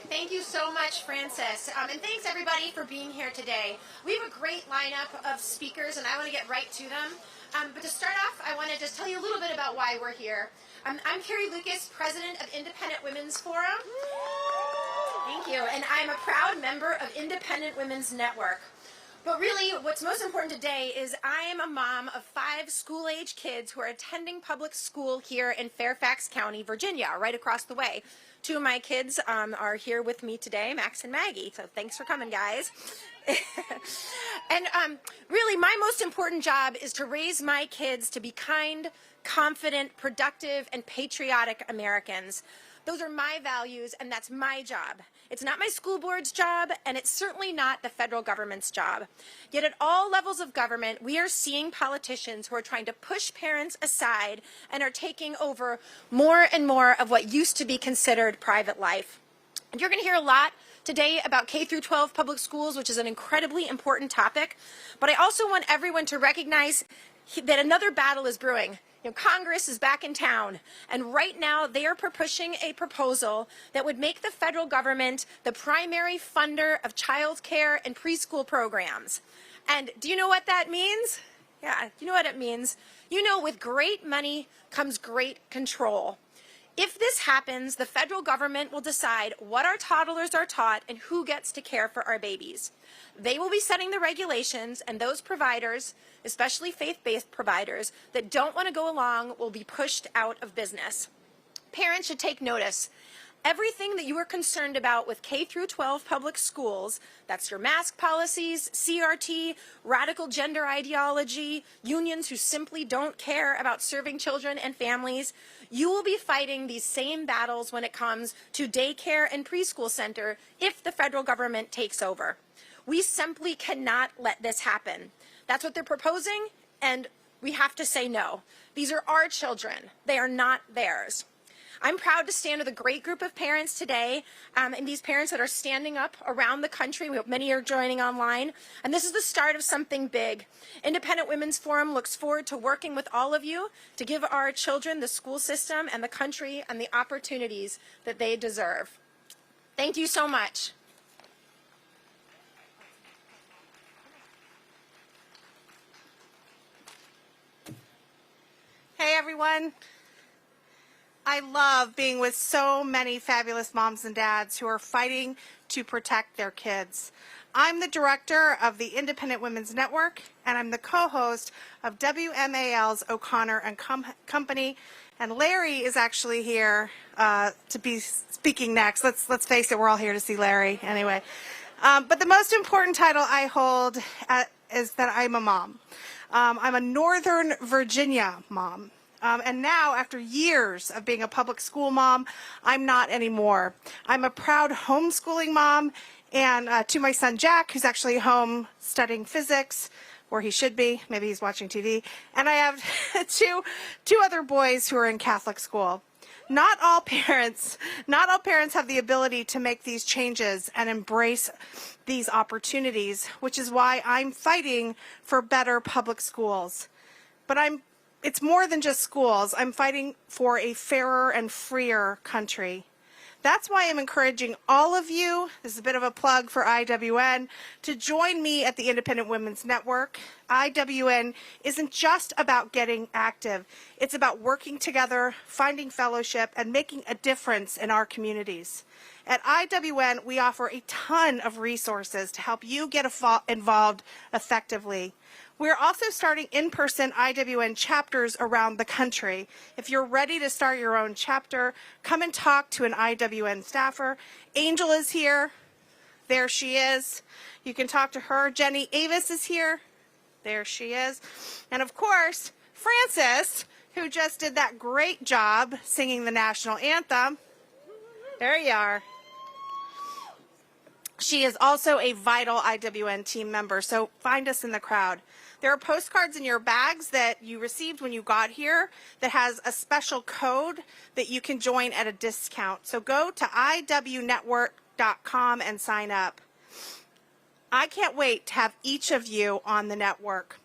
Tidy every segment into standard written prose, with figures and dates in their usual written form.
Thank you so much, Francis. And thanks, everybody, for being here today. We have a great lineup of speakers, and I want to get right to them. But to start off, I want to just tell you a little bit about why we're here. I'm Carrie Lucas, president of Independent Women's Forum. Thank you. And I'm a proud member of Independent Women's Network. But really, what's most important today is I am a mom of 5 school-age kids who are attending public school here in Fairfax County, Virginia, right across the way. 2 of my kids are here with me today, Max and Maggie, so thanks for coming, guys. And really, my most important job is to raise my kids to be kind, confident, productive, and patriotic Americans. Those are my values, and that's my job. It's not my school board's job, and it's certainly not the federal government's job. Yet at all levels of government, we are seeing politicians who are trying to push parents aside and are taking over more and more of what used to be considered private life. And you're going to hear a lot today about K through 12 public schools, which is an incredibly important topic. But I also want everyone to recognize that another battle is brewing. Congress is back in town, and right now they are pushing a proposal that would make the federal government the primary funder of child care and preschool programs. And do you know what that means? Yeah, you know what it means. With great money comes great control. If this happens, the federal government will decide what our toddlers are taught and who gets to care for our babies. They will be setting the regulations, and those providers, especially faith-based providers, that don't want to go along will be pushed out of business. Parents should take notice. Everything that you are concerned about with K through 12 public schools, that's your mask policies, CRT, radical gender ideology, unions who simply don't care about serving children and families, you will be fighting these same battles when it comes to daycare and preschool center if the federal government takes over. We simply cannot let this happen. That's what they're proposing, and we have to say no. These are our children. They are not theirs. I'm proud to stand with a great group of parents today, and these parents that are standing up around the country. We hope many are joining online. And this is the start of something big. Independent Women's Forum looks forward to working with all of you to give our children, the school system, and the country and the opportunities that they deserve. Thank you so much. Hey everyone. I love being with so many fabulous moms and dads who are fighting to protect their kids. I'm the director of the Independent Women's Network, and I'm the co-host of WMAL's O'Connor and Company. And Larry is actually here to be speaking next. Let's face it, we're all here to see Larry anyway. But the most important title I hold is that I'm a mom. I'm a Northern Virginia mom. And now, after years of being a public school mom, I'm not anymore. I'm a proud homeschooling mom, and to my son Jack, who's actually home studying physics, or he should be, maybe he's watching TV, and I have two other boys who are in Catholic school. Not all parents have the ability to make these changes and embrace these opportunities, which is why I'm fighting for better public schools. But it's more than just schools. I'm fighting for a fairer and freer country. That's why I'm encouraging all of you, this is a bit of a plug for IWN, to join me at the Independent Women's Network. IWN isn't just about getting active. It's about working together, finding fellowship, and making a difference in our communities. At IWN, we offer a ton of resources to help you get involved effectively. We're also starting in-person IWN chapters around the country. If you're ready to start your own chapter, come and talk to an IWN staffer. Angel is here. There she is. You can talk to her. Jenny Avis is here. There she is. And of course, Frances, who just did that great job singing the national anthem. There you are. She is also a vital IWN team member, so find us in the crowd. There are postcards in your bags that you received when you got here that has a special code that you can join at a discount. So go to iwnetwork.com and sign up. I can't wait to have each of you on the network.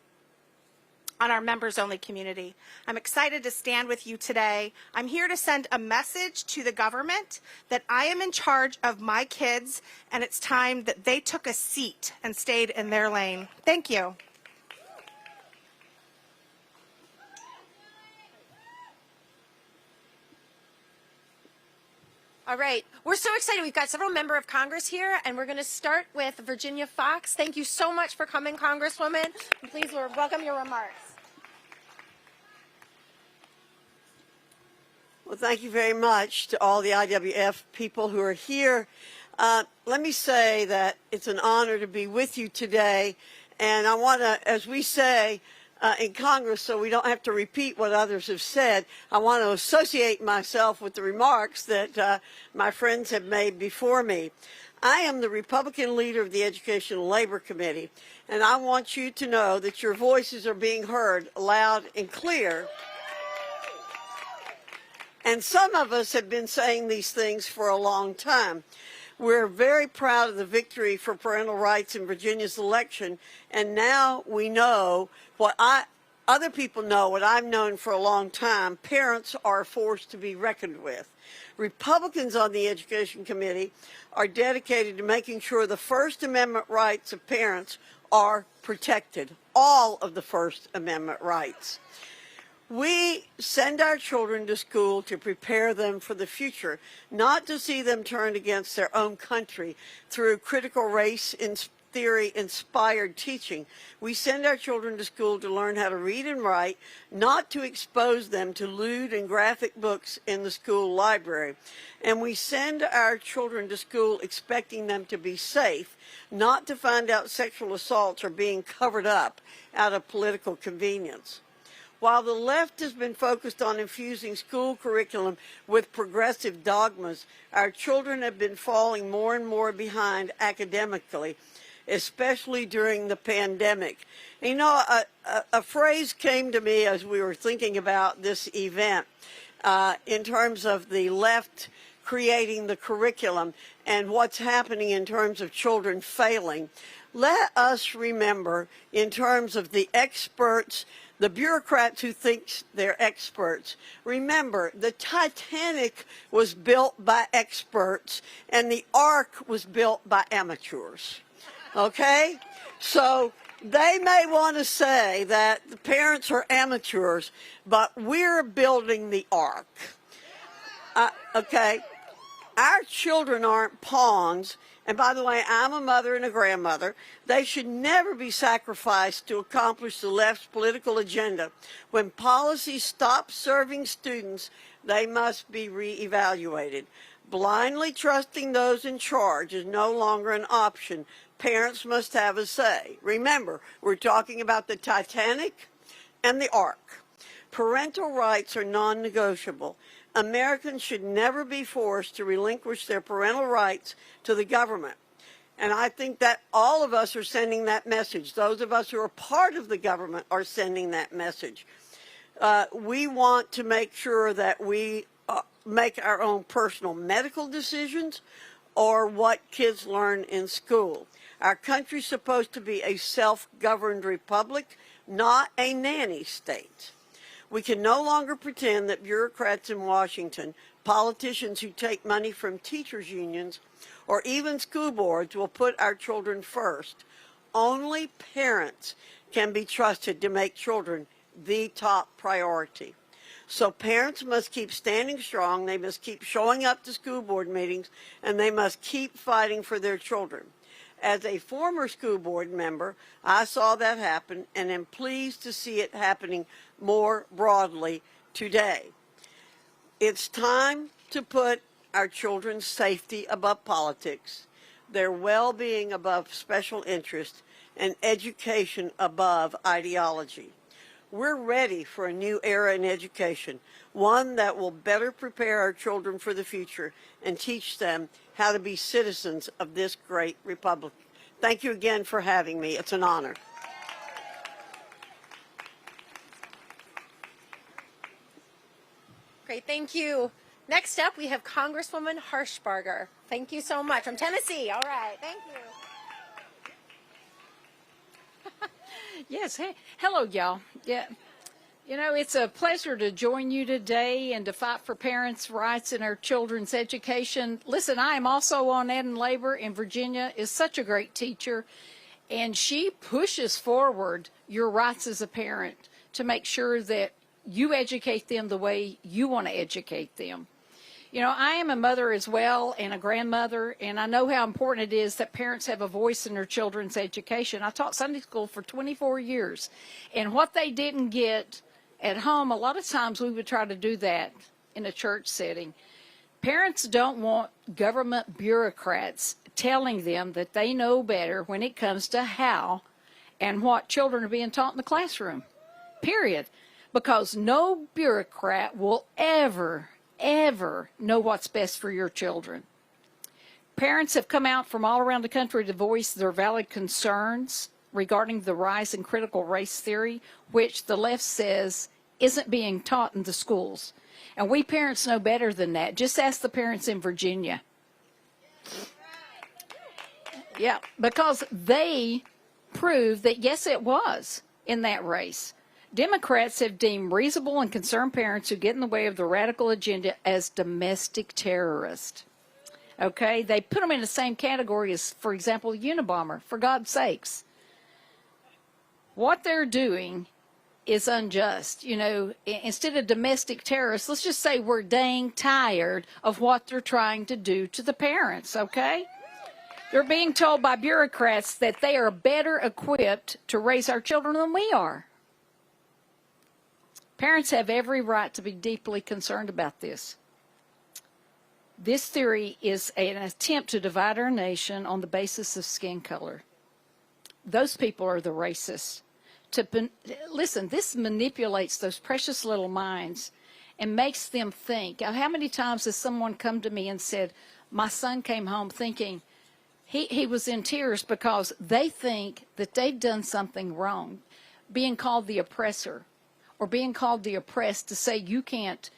on our members-only community. I'm excited to stand with you today. I'm here to send a message to the government that I am in charge of my kids, and it's time that they took a seat and stayed in their lane. Thank you. All right, we're so excited. We've got several members of Congress here, and we're going to start with Virginia Fox. Thank you so much for coming, Congresswoman. And please welcome your remarks. Well, thank you very much to all the IWF people who are here. Let me say that it's an honor to be with you today, and I want to, as we say in Congress, so we don't have to repeat what others have said, I want to associate myself with the remarks that my friends have made before me. I am the Republican leader of the Education and Labor Committee, and I want you to know that your voices are being heard loud and clear. And some of us have been saying these things for a long time. We're very proud of the victory for parental rights in Virginia's election, and now we know what other people know, what I've known for a long time: parents are a force to be reckoned with. Republicans on the Education Committee are dedicated to making sure the First Amendment rights of parents are protected, all of the First Amendment rights. We send our children to school to prepare them for the future, not to see them turned against their own country through critical race theory inspired teaching. We send our children to school to learn how to read and write, not to expose them to lewd and graphic books in the school library. And we send our children to school expecting them to be safe, not to find out sexual assaults are being covered up out of political convenience. While the left has been focused on infusing school curriculum with progressive dogmas, our children have been falling more and more behind academically, especially during the pandemic. You know, a phrase came to me as we were thinking about this event in terms of the left creating the curriculum and what's happening in terms of children failing. Let us remember, in terms of the experts, the bureaucrats who think they're experts, remember, the Titanic was built by experts and the Ark was built by amateurs, okay? So they may want to say that the parents are amateurs, but we're building the Ark, okay? Our children aren't pawns. And by the way, I'm a mother and a grandmother. They should never be sacrificed to accomplish the left's political agenda. When policies stop serving students, they must be reevaluated. Blindly trusting those in charge is no longer an option. Parents must have a say. Remember, we're talking about the Titanic and the Ark. Parental rights are non-negotiable. Americans should never be forced to relinquish their parental rights to the government. And I think that all of us are sending that message. Those of us who are part of the government are sending that message. We want to make sure that we make our own personal medical decisions or what kids learn in school. Our country's supposed to be a self-governed republic, not a nanny state. We can no longer pretend that bureaucrats in Washington, politicians who take money from teachers' unions, or even school boards will put our children first. Only parents can be trusted to make children the top priority. So parents must keep standing strong, they must keep showing up to school board meetings, and they must keep fighting for their children. As a former school board member, I saw that happen and am pleased to see it happening more broadly today. It's time to put our children's safety above politics, their well-being above special interest, and education above ideology. We're ready for a new era in education, one that will better prepare our children for the future and teach them how to be citizens of this great republic. Thank you again for having me. It's an honor. Great, thank you. Next up, we have Congresswoman Harshbarger. Thank you so much. From Tennessee. All right, thank you. Yes, hey, hello, y'all. Yeah. You know, it's a pleasure to join you today and to fight for parents' rights in our children's education. Listen, I am also on Ed and Labor, and Virginia is such a great teacher, and she pushes forward your rights as a parent to make sure that you educate them the way you want to educate them. You know, I am a mother as well and a grandmother, and I know how important it is that parents have a voice in their children's education. I taught Sunday school for 24 years, and what they didn't get at home, a lot of times we would try to do that in a church setting. Parents don't want government bureaucrats telling them that they know better when it comes to how and what children are being taught in the classroom, period. Because no bureaucrat will ever know what's best for your children. Parents have come out from all around the country to voice their valid concerns regarding the rise in critical race theory, which the left says isn't being taught in the schools. And we parents know better than that. Just ask the parents in Virginia. Yeah, because they proved that, yes, it was in that race. Democrats have deemed reasonable and concerned parents who get in the way of the radical agenda as domestic terrorists. Okay? They put them in the same category as, for example, Unabomber, for God's sakes. What they're doing is unjust. You know, instead of domestic terrorists, let's just say we're dang tired of what they're trying to do to the parents, okay? They're being told by bureaucrats that they are better equipped to raise our children than we are. Parents have every right to be deeply concerned about this. This theory is an attempt to divide our nation on the basis of skin color. Those people are the racists. Listen, this manipulates those precious little minds and makes them think. How many times has someone come to me and said, my son came home thinking he was in tears because they think that they've done something wrong, being called the oppressor or being called the oppressed, to say you can't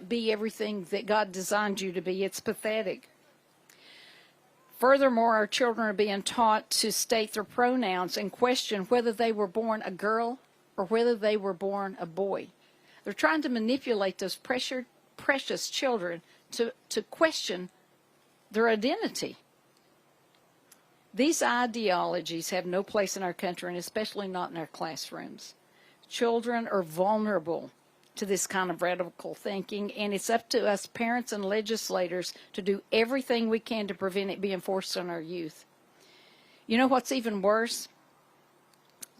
be everything that God designed you to be. It's pathetic. Furthermore, our children are being taught to state their pronouns and question whether they were born a girl or whether they were born a boy. They're trying to manipulate those precious children to question their identity. These ideologies have no place in our country, and especially not in our classrooms. Children are vulnerable to this kind of radical thinking, and it's up to us parents and legislators to do everything we can to prevent it being forced on our youth. You know what's even worse?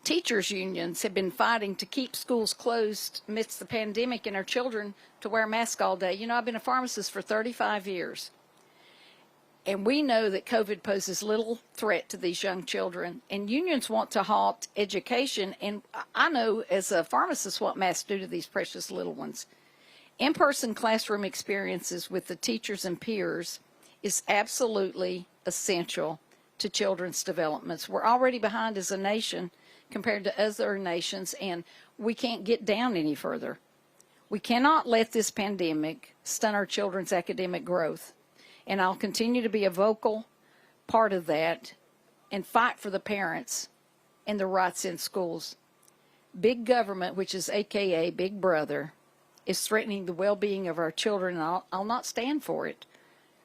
Teachers' unions have been fighting to keep schools closed amidst the pandemic and our children to wear masks all day. You know, I've been a pharmacist for 35 years. And we know that COVID poses little threat to these young children. And unions want to halt education. And I know as a pharmacist what masks do to these precious little ones. In-person classroom experiences with the teachers and peers is absolutely essential to children's developments. We're already behind as a nation compared to other nations, and we can't get down any further. We cannot let this pandemic stunt our children's academic growth. And I'll continue to be a vocal part of that and fight for the parents and their rights in schools. Big government, which is AKA Big Brother, is threatening the well-being of our children, and I'll not stand for it.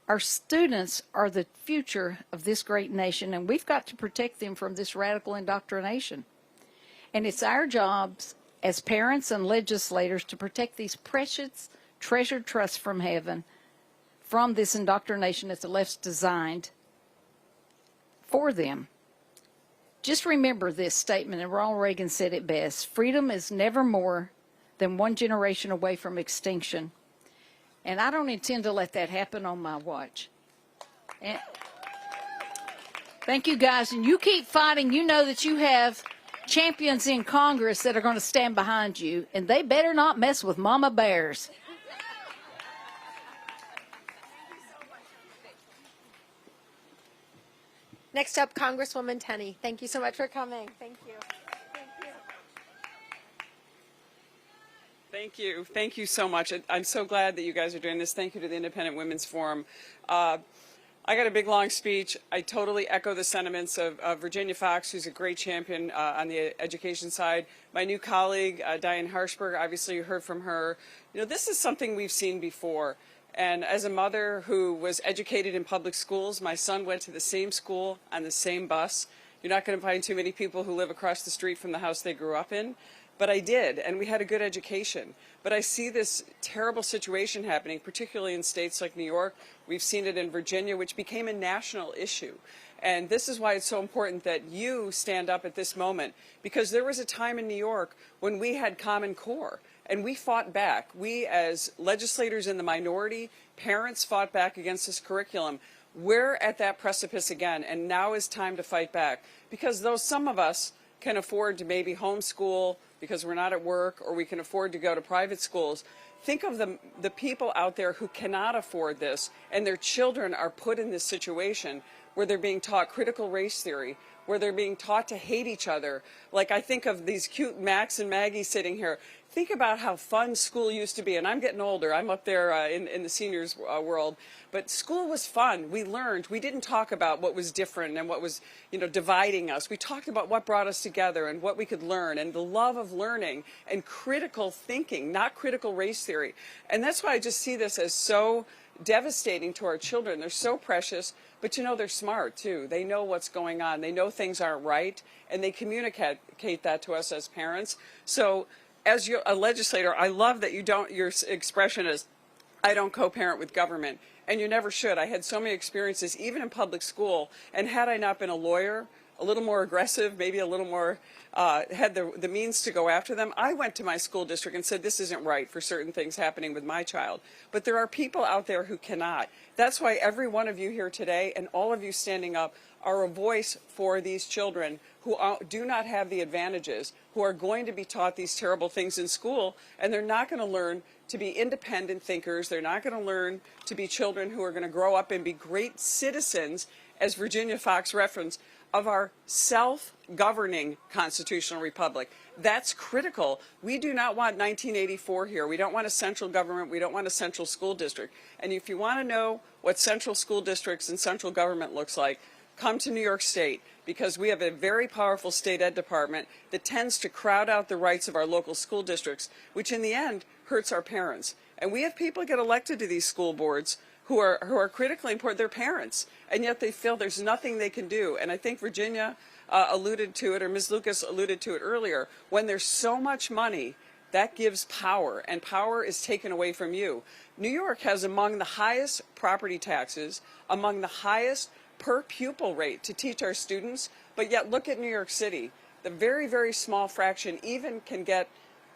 Our students are the future of this great nation, and we've got to protect them from this radical indoctrination. And it's our jobs as parents and legislators to protect these precious, treasured trusts from heaven from this indoctrination that the left's designed for them. Just remember this statement, and Ronald Reagan said it best: freedom is never more than one generation away from extinction. And I don't intend to let that happen on my watch. And thank you, guys. And you keep fighting. You know that you have champions in Congress that are going to stand behind you, and they better not mess with Mama Bears. Next up, Congresswoman Tenney. Thank you so much for coming. Thank you. Thank you. Thank you. Thank you so much. I'm so glad that you guys are doing this. Thank you to the Independent Women's Forum. I got a big, long speech. I totally echo the sentiments of Virginia Fox, who's a great champion on the education side. My new colleague, Diane Harshberg, obviously you heard from her. You know, this is something we've seen before. And as a mother who was educated in public schools, my son went to the same school on the same bus. You're not going to find too many people who live across the street from the house they grew up in. But I did, and we had a good education. But I see this terrible situation happening, particularly in states like New York. We've seen it in Virginia, which became a national issue. And this is why it's so important that you stand up at this moment, because there was a time in New York when we had Common Core, and we fought back. We, as legislators in the minority, parents fought back against this curriculum. We're at that precipice again, and now is time to fight back. Because though some of us can afford to maybe homeschool because we're not at work, or we can afford to go to private schools, think of the people out there who cannot afford this, and their children are put in this situation where they're being taught critical race theory, where they're being taught to hate each other. Like, I think of these cute Max and Maggie sitting here. Think about how fun school used to be. And I'm getting older. I'm up there in the seniors world. But school was fun. We learned. We didn't talk about what was different and what was, dividing us. We talked about what brought us together and what we could learn, and the love of learning and critical thinking, not critical race theory. And that's why I just see this as so devastating to our children. They're so precious, but they're smart too. They know what's going on. They know things aren't right, and they communicate that to us as parents. So as a legislator, I love that your expression is, I don't co-parent with government, and you never should. I had so many experiences, even in public school, and had I not been a lawyer, a little more aggressive, maybe a little more, had the means to go after them, I went to my school district and said, this isn't right for certain things happening with my child. But there are people out there who cannot. That's why every one of you here today, and all of you standing up, are a voice for these children who do not have the advantages, who are going to be taught these terrible things in school, and they're not going to learn to be independent thinkers. They're not going to learn to be children who are going to grow up and be great citizens, as Virginia Fox referenced, of our self-governing constitutional republic. That's critical. We do not want 1984 here. We don't want a central government. We don't want a central school district. And if you want to know what central school districts and central government looks like, come to New York State, because we have a very powerful state ed department that tends to crowd out the rights of our local school districts, which in the end hurts our parents. And we have people get elected to these school boards who are critically important. They're parents, and yet they feel there's nothing they can do. And I think Virginia alluded to it, or Ms. Lucas alluded to it earlier. When there's so much money, that gives power, and power is taken away from you. New York has among the highest property taxes, among the highest per pupil rate to teach our students, but yet look at New York City. The very, very small fraction even can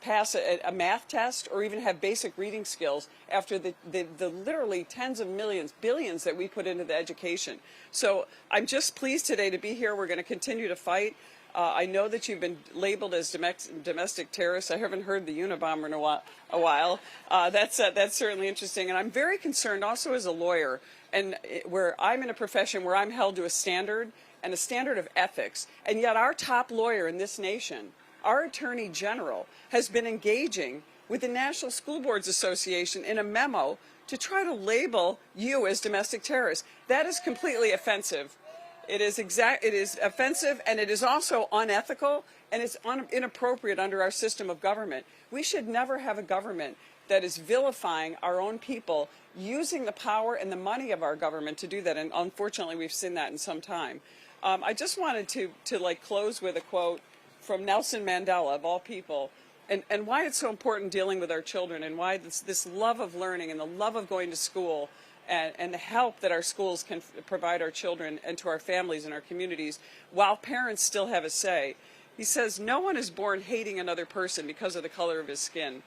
pass a math test or even have basic reading skills after the literally tens of millions, billions that we put into the education. So I'm just pleased today to be here. We're going to continue to fight. I know that you've been labeled as domestic terrorists. I haven't heard the Unabomber in a while. That's certainly interesting. And I'm very concerned also as a lawyer, and where I'm in a profession where I'm held to a standard, and a standard of ethics. And yet our top lawyer in this nation, our Attorney General, has been engaging with the National School Boards Association in a memo to try to label you as domestic terrorists. That is completely offensive. It is offensive, and it is also unethical, and it's inappropriate under our system of government. We should never have a government that is vilifying our own people, using the power and the money of our government to do that. And unfortunately, we've seen that in some time. I just wanted to close with a quote from Nelson Mandela, of all people, and why it's so important dealing with our children, and why this love of learning and the love of going to school and the help that our schools can provide our children and to our families and our communities, while parents still have a say. He says, no one is born hating another person because of the color of his skin,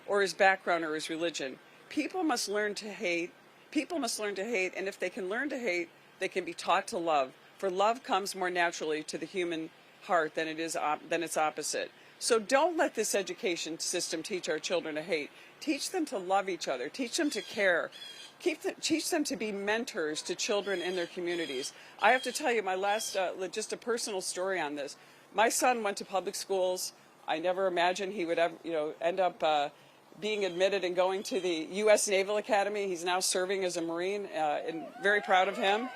or his background, or his religion. People must learn to hate. People must learn to hate, and if they can learn to hate, they can be taught to love. For love comes more naturally to the human heart than its opposite. So don't let this education system teach our children to hate. Teach them to love each other. Teach them to care. Teach them to be mentors to children in their communities. I have to tell you, my last, just a personal story on this. My son went to public schools. I never imagined he would ever, end up being admitted and going to the U.S. Naval Academy. He's now serving as a Marine, and very proud of him.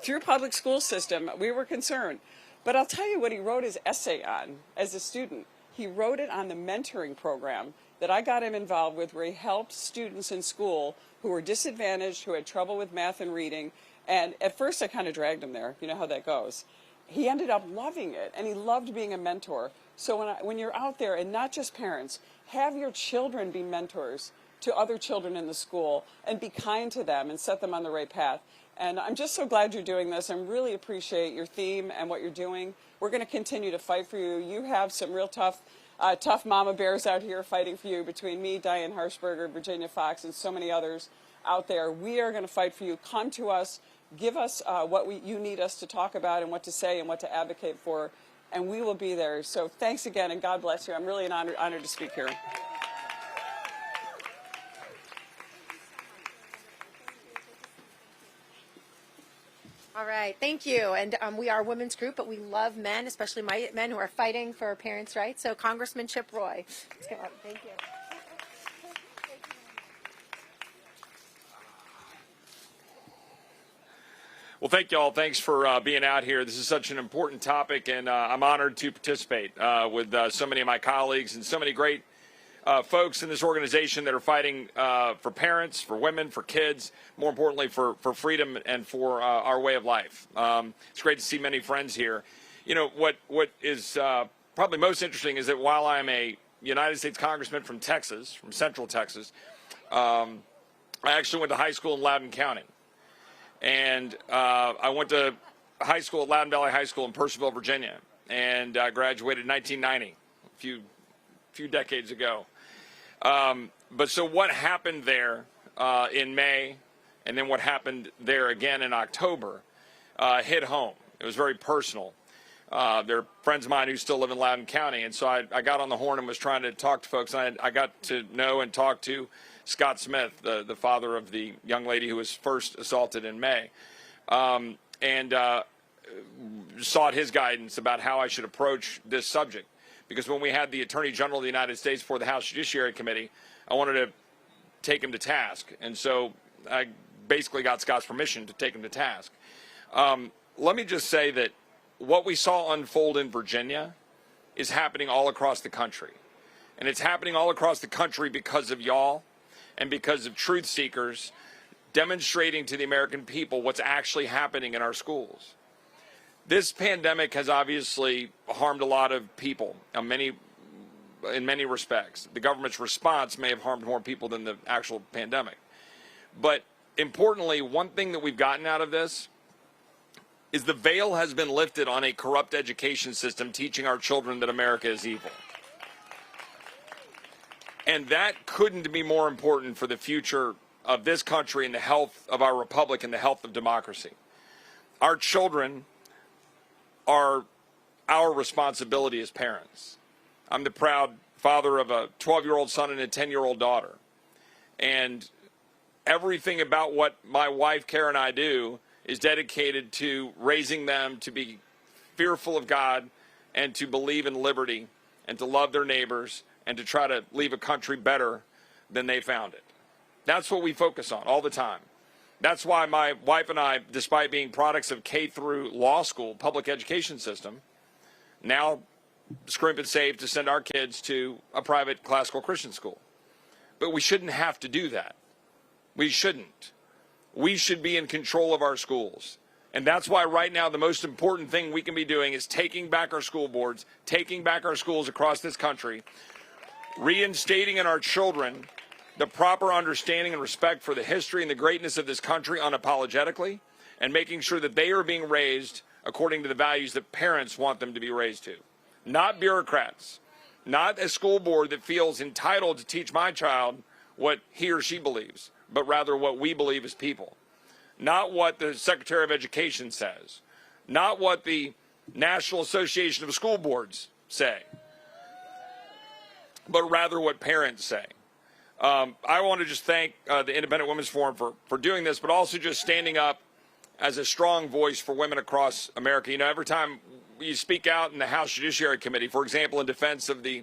Through public school system, we were concerned. But I'll tell you what he wrote his essay on as a student. He wrote it on the mentoring program that I got him involved with, where he helped students in school who were disadvantaged, who had trouble with math and reading. And at first I kind of dragged him there. You know how that goes. He ended up loving it, and he loved being a mentor. So when you're out there, and not just parents, have your children be mentors to other children in the school, and be kind to them and set them on the right path. And I'm just so glad you're doing this. I really appreciate your theme and what you're doing. We're going to continue to fight for you. You have some real tough mama bears out here fighting for you, between me, Diane Harshberger, Virginia Fox, and so many others out there. We are going to fight for you. Come to us. Give us what you need us to talk about and what to say and what to advocate for, and we will be there. So thanks again, and God bless you. I'm really honored to speak here. All right, thank you. And we are a women's group, but we love men, especially men who are fighting for parents' rights. So Congressman Chip Roy. Let's go up. Thank you. Well, thank you all. Thanks for being out here. This is such an important topic, and I'm honored to participate with so many of my colleagues and so many great folks in this organization that are fighting for parents, for women, for kids, more importantly for freedom and for our way of life. It's great to see many friends here. You know, what is probably most interesting is that while I'm a United States Congressman from Texas, from Central Texas, I actually went to high school in Loudoun County. And I went to high school at Loudoun Valley High School in Purcellville, Virginia, and graduated in 1990, a few decades ago. But so what happened there in May, and then what happened there again in October, hit home. It was very personal. There are friends of mine who still live in Loudoun County, and so I got on the horn and was trying to talk to folks. And I got to know and talk to Scott Smith, the father of the young lady who was first assaulted in May, and sought his guidance about how I should approach this subject. Because when we had the Attorney General of the United States for the House Judiciary Committee, I wanted to take him to task. And so I basically got Scott's permission to take him to task. Let me just say that what we saw unfold in Virginia is happening all across the country. And it's happening all across the country because of y'all and because of truth seekers demonstrating to the American people what's actually happening in our schools. This pandemic has obviously harmed a lot of people in many respects. The government's response may have harmed more people than the actual pandemic. But importantly, one thing that we've gotten out of this is the veil has been lifted on a corrupt education system teaching our children that America is evil. And that couldn't be more important for the future of this country and the health of our republic and the health of democracy. Our children are our responsibility as parents. I'm the proud father of a 12-year-old son and a 10-year-old daughter. And everything about what my wife, Karen, and I do is dedicated to raising them to be fearful of God and to believe in liberty and to love their neighbors and to try to leave a country better than they found it. That's what we focus on all the time. That's why my wife and I, despite being products of K through law school, public education system, now scrimp and save to send our kids to a private classical Christian school. But we shouldn't have to do that. We shouldn't. We should be in control of our schools. And that's why right now the most important thing we can be doing is taking back our school boards, taking back our schools across this country, reinstating in our children the proper understanding and respect for the history and the greatness of this country unapologetically, and making sure that they are being raised according to the values that parents want them to be raised to. Not bureaucrats, not a school board that feels entitled to teach my child what he or she believes, but rather what we believe as people. Not what the Secretary of Education says, not what the National Association of School Boards say, but rather what parents say. I want to just thank the Independent Women's Forum for doing this, but also just standing up as a strong voice for women across America. You know, every time you speak out in the House Judiciary Committee, for example, in defense of the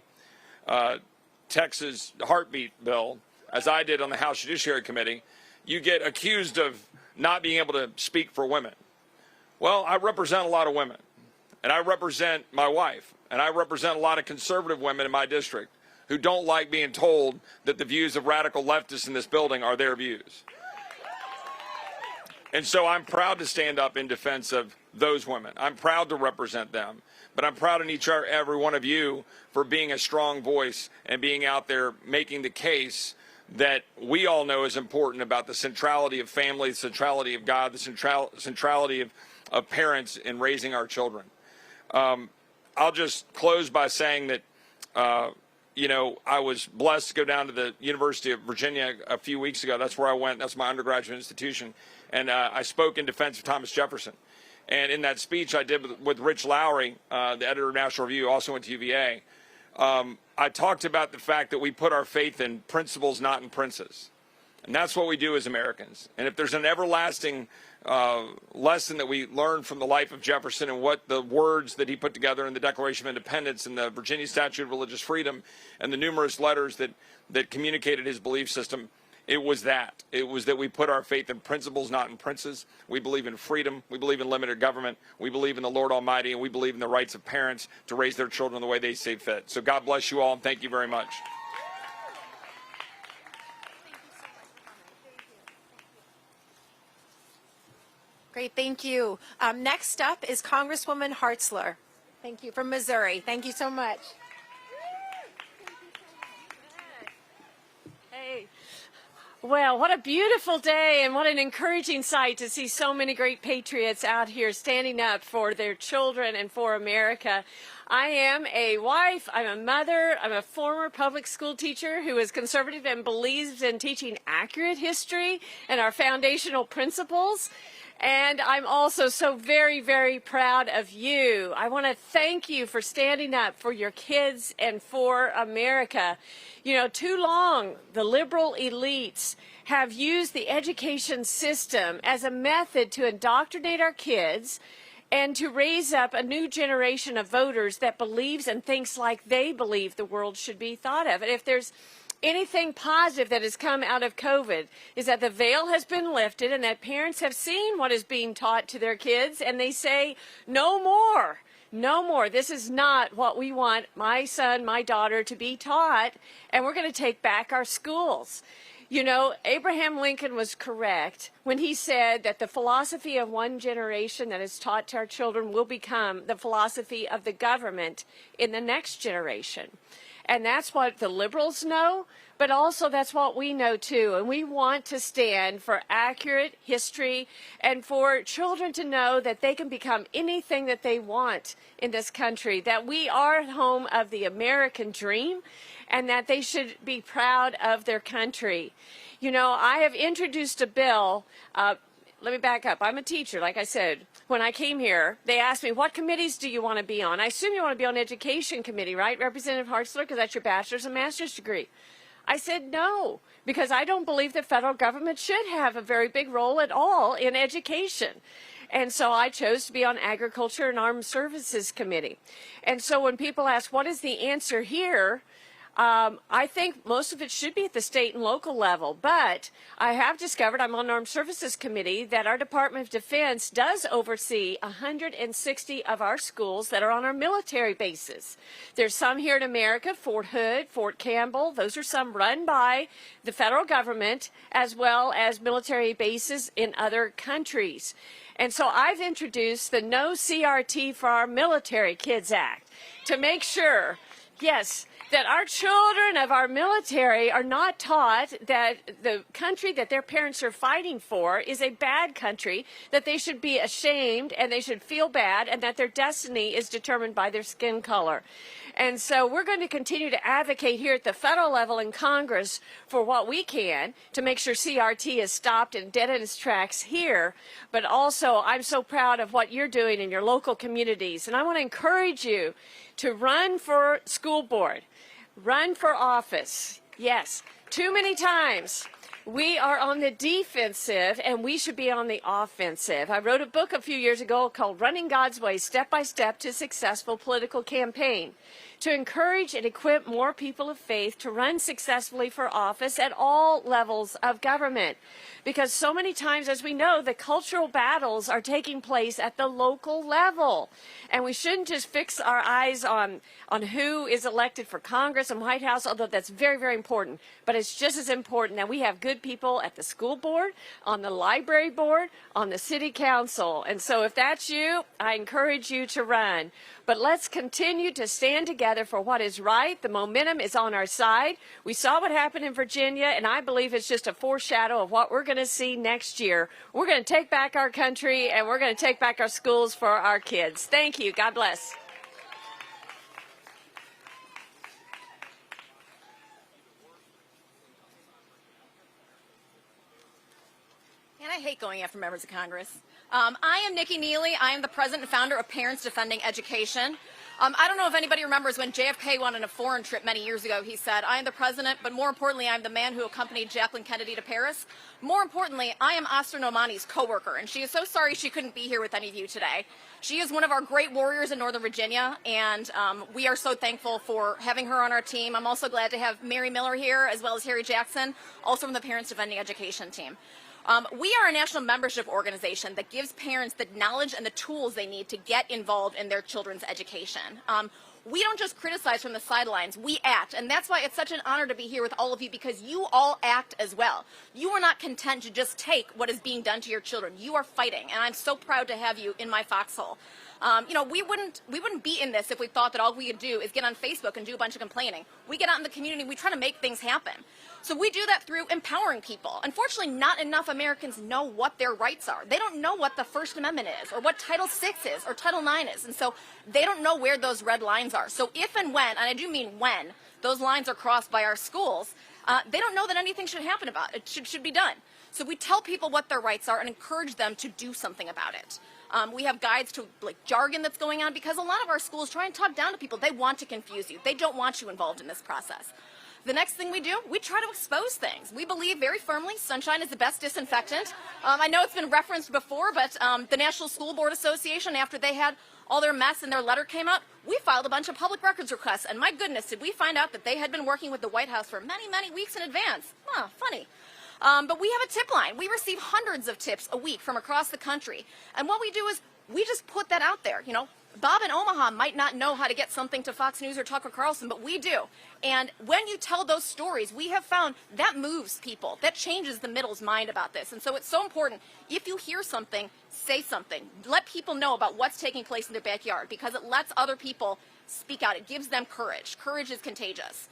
Texas heartbeat bill, as I did on the House Judiciary Committee, you get accused of not being able to speak for women. Well, I represent a lot of women, and I represent my wife, and I represent a lot of conservative women in my district who don't like being told that the views of radical leftists in this building are their views. And so I'm proud to stand up in defense of those women. I'm proud to represent them. But I'm proud of each and every one of you for being a strong voice and being out there making the case that we all know is important about the centrality of family, the centrality of God, the centrality of parents in raising our children. I'll just close by saying that, you know, I was blessed to go down to the University of Virginia a few weeks ago. That's where I went. That's my undergraduate institution. And I spoke in defense of Thomas Jefferson. And in that speech I did with Rich Lowry, the editor of National Review, also went to UVA, I talked about the fact that we put our faith in principles, not in princes. And that's what we do as Americans. And if there's an everlasting lesson that we learn from the life of Jefferson and what the words that he put together in the Declaration of Independence and the Virginia Statute of Religious Freedom and the numerous letters that communicated his belief system, it was that. It was that we put our faith in principles, not in princes. We believe in freedom. We believe in limited government. We believe in the Lord Almighty, and we believe in the rights of parents to raise their children the way they see fit. So God bless you all, and thank you very much. Great, thank you. Next up is Congresswoman Hartzler. Thank you, from Missouri. Thank you so much. Hey. Well, what a beautiful day and what an encouraging sight to see so many great patriots out here standing up for their children and for America. I am a wife, I'm a mother, I'm a former public school teacher who is conservative and believes in teaching accurate history and our foundational principles. And I'm also so very, very proud of you. I want to thank you for standing up for your kids and for America. You know, too long, the liberal elites have used the education system as a method to indoctrinate our kids and to raise up a new generation of voters that believes and thinks like they believe the world should be thought of. And if there's anything positive that has come out of COVID is that the veil has been lifted and that parents have seen what is being taught to their kids and they say, no more, no more. This is not what we want my son, my daughter to be taught, and we're going to take back our schools. You know, Abraham Lincoln was correct when he said that the philosophy of one generation that is taught to our children will become the philosophy of the government in the next generation. And that's what the liberals know, but also that's what we know too. And we want to stand for accurate history and for children to know that they can become anything that they want in this country, that we are home of the American dream and that they should be proud of their country. You know, I have introduced a bill. Let me back up. I'm a teacher, like I said. When I came here, they asked me, what committees do you want to be on? I assume you want to be on Education Committee, right, Representative Hartzler, because that's your bachelor's and master's degree. I said no, because I don't believe the federal government should have a very big role at all in education. And so I chose to be on Agriculture and Armed Services Committee. And so when people ask, what is the answer here? I think most of it should be at the state and local level, but I have discovered, I'm on Armed Services Committee, that our Department of Defense does oversee 160 of our schools that are on our military bases. There's some here in America, Fort Hood, Fort Campbell. Those are some run by the federal government, as well as military bases in other countries. And so I've introduced the No CRT for Our Military Kids Act to make sure, yes, that our children of our military are not taught that the country that their parents are fighting for is a bad country, that they should be ashamed and they should feel bad, and that their destiny is determined by their skin color. And so we're going to continue to advocate here at the federal level in Congress for what we can to make sure CRT is stopped and dead in its tracks here. But also, I'm so proud of what you're doing in your local communities. And I want to encourage you to run for school board, run for office. Yes, too many times We are on the defensive, and we should be on the offensive. I wrote a book a few years ago called Running God's Way, Step by Step to Successful Political Campaign, to encourage and equip more people of faith to run successfully for office at all levels of government. Because so many times, as we know, the cultural battles are taking place at the local level. And we shouldn't just fix our eyes on who is elected for Congress and White House, although that's very, very important. But it's just as important that we have good people at the school board, on the library board, on the city council. And so if that's you, I encourage you to run. But let's continue to stand together for what is right. The momentum is on our side. We saw what happened in Virginia, and I believe it's just a foreshadow of what we're going to see next year. We're going to take back our country, and we're going to take back our schools for our kids. Thank you. God bless. And I hate going after members of Congress. I am Nikki Neely. I am the president and founder of Parents Defending Education. I don't know if anybody remembers when JFK went on a foreign trip many years ago. He said, I am the president, but more importantly, I'm the man who accompanied Jacqueline Kennedy to Paris. More importantly, I am Asta Nomani's co-worker, and she is so sorry she couldn't be here with any of you today. She is one of our great warriors in Northern Virginia, and we are so thankful for having her on our team. I'm also glad to have Mary Miller here, as well as Harry Jackson, also from the Parents Defending Education team. We are a national membership organization that gives parents the knowledge and the tools they need to get involved in their children's education. We don't just criticize from the sidelines, we act, and that's why it's such an honor to be here with all of you, because you all act as well. You are not content to just take what is being done to your children. You are fighting, and I'm so proud to have you in my foxhole. We wouldn't be in this if we thought that all we could do is get on Facebook and do a bunch of complaining. We get out in the community, we try to make things happen. So we do that through empowering people. Unfortunately, not enough Americans know what their rights are. They don't know what the First Amendment is, or what Title VI is, or Title IX is, and so they don't know where those red lines are. So if and when, and I do mean when, those lines are crossed by our schools, they don't know that anything should happen about it. It should be done. So we tell people what their rights are and encourage them to do something about it. We have guides to jargon that's going on, because a lot of our schools try and talk down to people. They want to confuse you. They don't want you involved in this process. The next thing we do, we try to expose things. We believe very firmly sunshine is the best disinfectant. I know it's been referenced before, but the National School Board Association, after they had all their mess and their letter came out, we filed a bunch of public records requests, and my goodness, did we find out that they had been working with the White House for many, many weeks in advance. Funny. But we have a tip line. We receive hundreds of tips a week from across the country. And what we do is we just put that out there. You know, Bob in Omaha might not know how to get something to Fox News or Tucker Carlson, but we do. And when you tell those stories, we have found that moves people. That changes the middle's mind about this. And so it's so important. If you hear something, say something. Let people know about what's taking place in their backyard, because it lets other people speak out. It gives them courage. Courage is contagious.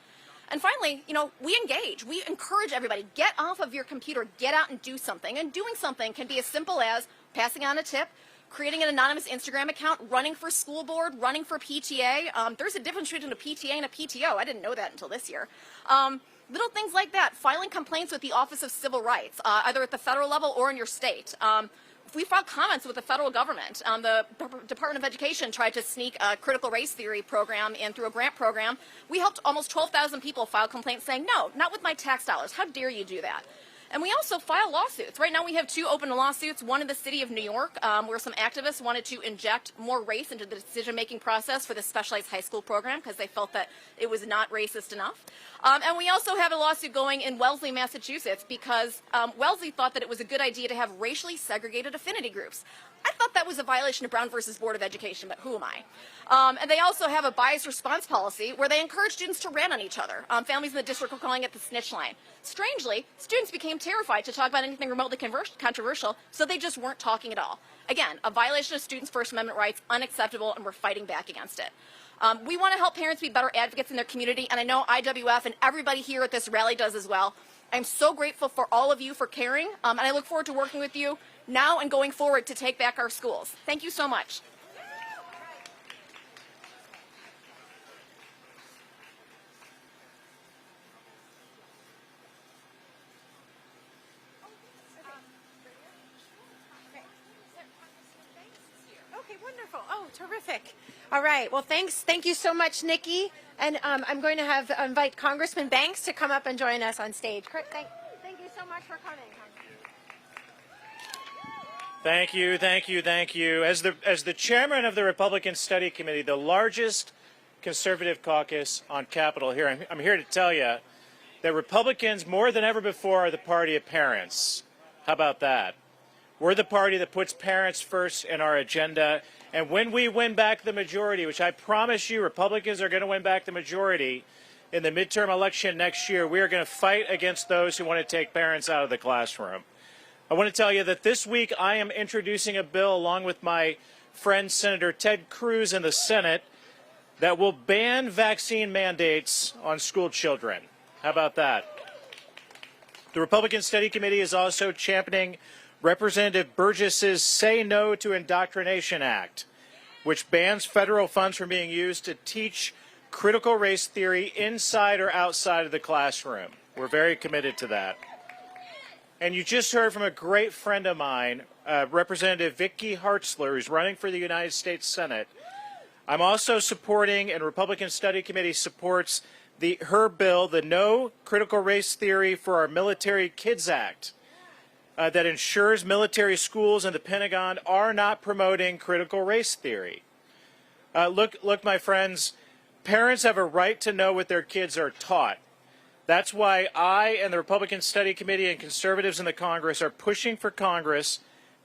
And finally, we engage. We encourage everybody, get off of your computer, get out and do something. And doing something can be as simple as passing on a tip, creating an anonymous Instagram account, running for school board, running for PTA. There's a difference between a PTA and a PTO. I didn't know that until this year. Little things like that. Filing complaints with the Office of Civil Rights, either at the federal level or in your state. We filed comments with the federal government. The Department of Education tried to sneak a critical race theory program in through a grant program. We helped almost 12,000 people file complaints saying, no, not with my tax dollars. How dare you do that? And we also file lawsuits. Right now we have 2 open lawsuits, one in the city of New York, where some activists wanted to inject more race into the decision-making process for the specialized high school program because they felt that it was not racist enough. And we also have a lawsuit going in Wellesley, Massachusetts, because Wellesley thought that it was a good idea to have racially segregated affinity groups. I thought that was a violation of Brown versus Board of Education, but who am I? And they also have a bias response policy where they encourage students to rant on each other. Families in the district were calling it the snitch line. Strangely, students became terrified to talk about anything remotely controversial, so they just weren't talking at all. Again, a violation of students' First Amendment rights, unacceptable, and we're fighting back against it. We want to help parents be better advocates in their community, and I know IWF and everybody here at this rally does as well. I'm so grateful for all of you for caring, and I look forward to working with you now and going forward to take back our schools. Thank you so much. Okay, wonderful. Oh, terrific. All right. Well, thank you so much, Nikki. And I'm going to invite Congressman Banks to come up and join us on stage. Thank you so so much for coming. Thank you, thank you, thank you. As the chairman of the Republican Study Committee, the largest conservative caucus on Capitol here, I'm here to tell you that Republicans, more than ever before, are the party of parents. How about that? We're the party that puts parents first in our agenda. And when we win back the majority, which I promise you Republicans are going to win back the majority in the midterm election next year, we are going to fight against those who want to take parents out of the classroom. I want to tell you that this week I am introducing a bill along with my friend Senator Ted Cruz in the Senate that will ban vaccine mandates on school children. How about that? The Republican Study Committee is also championing Representative Burgess's Say No to Indoctrination Act, which bans federal funds from being used to teach critical race theory inside or outside of the classroom. We're very committed to that. And you just heard from a great friend of mine, Representative Vicky Hartzler, who's running for the United States Senate. I'm also supporting, and Republican Study Committee supports, her bill, the No Critical Race Theory for Our Military Kids Act, that ensures military schools and the Pentagon are not promoting critical race theory. Look, my friends, parents have a right to know what their kids are taught. That's why I and the Republican Study Committee and conservatives in the Congress are pushing for Congress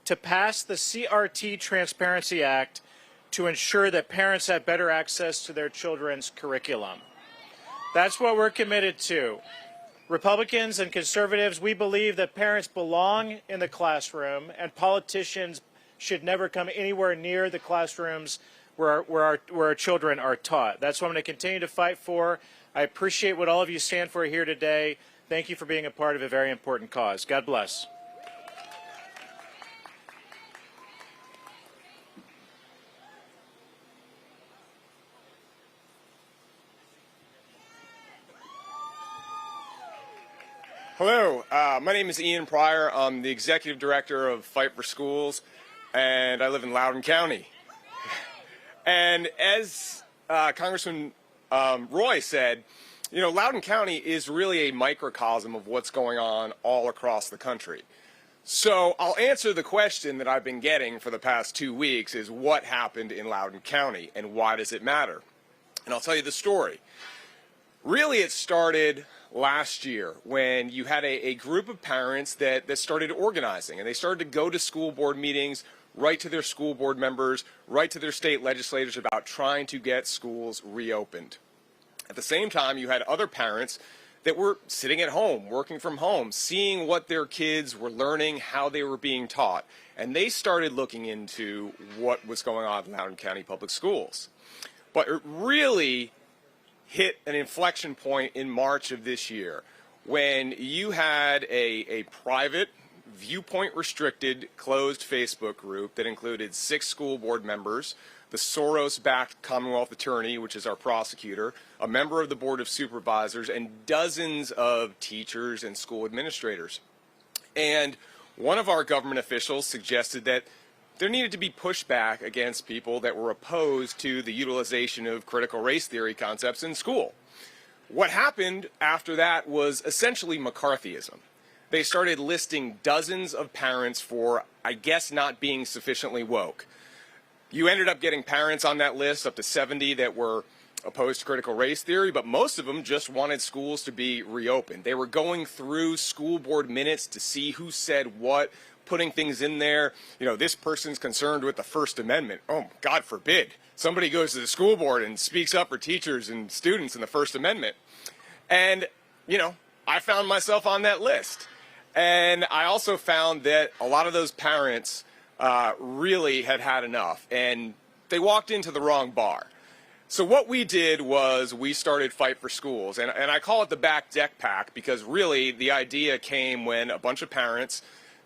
to pass the CRT Transparency Act to ensure that parents have better access to their children's curriculum. That's what we're committed to. Republicans and conservatives, we believe that parents belong in the classroom and politicians should never come anywhere near the classrooms where our children are taught. That's what I'm going to continue to fight for. I appreciate what all of you stand for here today. Thank you for being a part of a very important cause. God bless. Hello, my name is Ian Pryor. I'm the executive director of Fight for Schools, and I live in Loudoun County. And as Congressman Roy said, you know, Loudoun County is really a microcosm of what's going on all across the country. So I'll answer the question that I've been getting for the past 2 weeks is what happened in Loudoun County and why does it matter? And I'll tell you the story. Really, it started last year when you had a group of parents that started organizing, and they started to go to school board meetings, write to their school board members, write to their state legislators about trying to get schools reopened. At the same time, you had other parents that were sitting at home, working from home, seeing what their kids were learning, how they were being taught, and they started looking into what was going on in Loudoun County Public Schools. But it really hit an inflection point in March of this year when you had a private, viewpoint-restricted, closed Facebook group that included 6 school board members, the Soros-backed Commonwealth Attorney, which is our prosecutor, a member of the Board of Supervisors, and dozens of teachers and school administrators. And one of our government officials suggested that there needed to be pushback against people that were opposed to the utilization of critical race theory concepts in school. What happened after that was essentially McCarthyism. They started listing dozens of parents for, I guess, not being sufficiently woke. You ended up getting parents on that list, up to 70, that were opposed to critical race theory, but most of them just wanted schools to be reopened. They were going through school board minutes to see who said what, putting things in there. You know, this person's concerned with the First Amendment. Oh, God forbid somebody goes to the school board and speaks up for teachers and students in the First Amendment. And, you know, I found myself on that list. And I also found that a lot of those parents really had had enough, and they walked into the wrong bar. So what we did was we started Fight for Schools, and I call it the Back Deck Pack because really the idea came when a bunch of parents,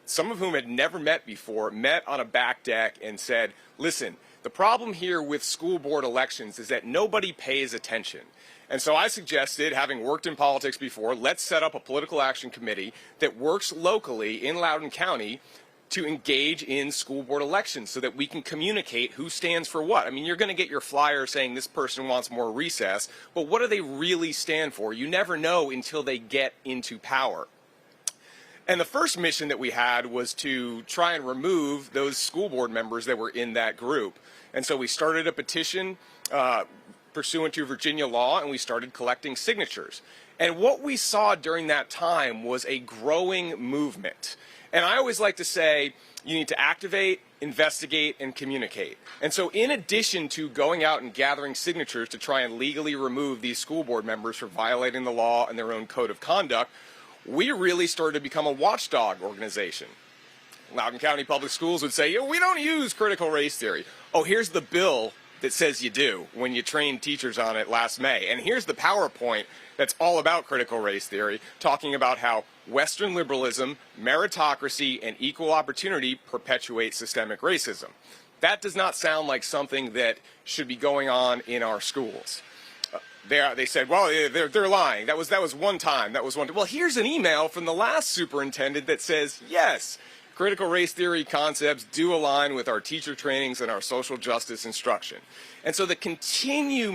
some of whom had never met before, met on a back deck and said, listen, the problem here with school board elections is that nobody pays attention. And so I suggested, having worked in politics before, let's set up a political action committee that works locally in Loudoun County to engage in school board elections so that we can communicate who stands for what. I mean, you're going to get your flyer saying this person wants more recess, but what do they really stand for? You never know until they get into power. And the first mission that we had was to try and remove those school board members that were in that group. And so we started a petition pursuant to Virginia law, and we started collecting signatures. And what we saw during that time was a growing movement. And I always like to say, you need to activate, investigate, and communicate. And so in addition to going out and gathering signatures to try and legally remove these school board members for violating the law and their own code of conduct, we really started to become a watchdog organization. Loudoun County Public Schools would say, we don't use critical race theory. Oh, here's the bill that says you do when you trained teachers on it last May. And here's the PowerPoint that's all about critical race theory, talking about how Western liberalism, meritocracy, and equal opportunity perpetuate systemic racism. That does not sound like something that should be going on in our schools. They said, well, they're lying. That was one time. Well, here's an email from the last superintendent that says, yes, critical race theory concepts do align with our teacher trainings and our social justice instruction. And so the continued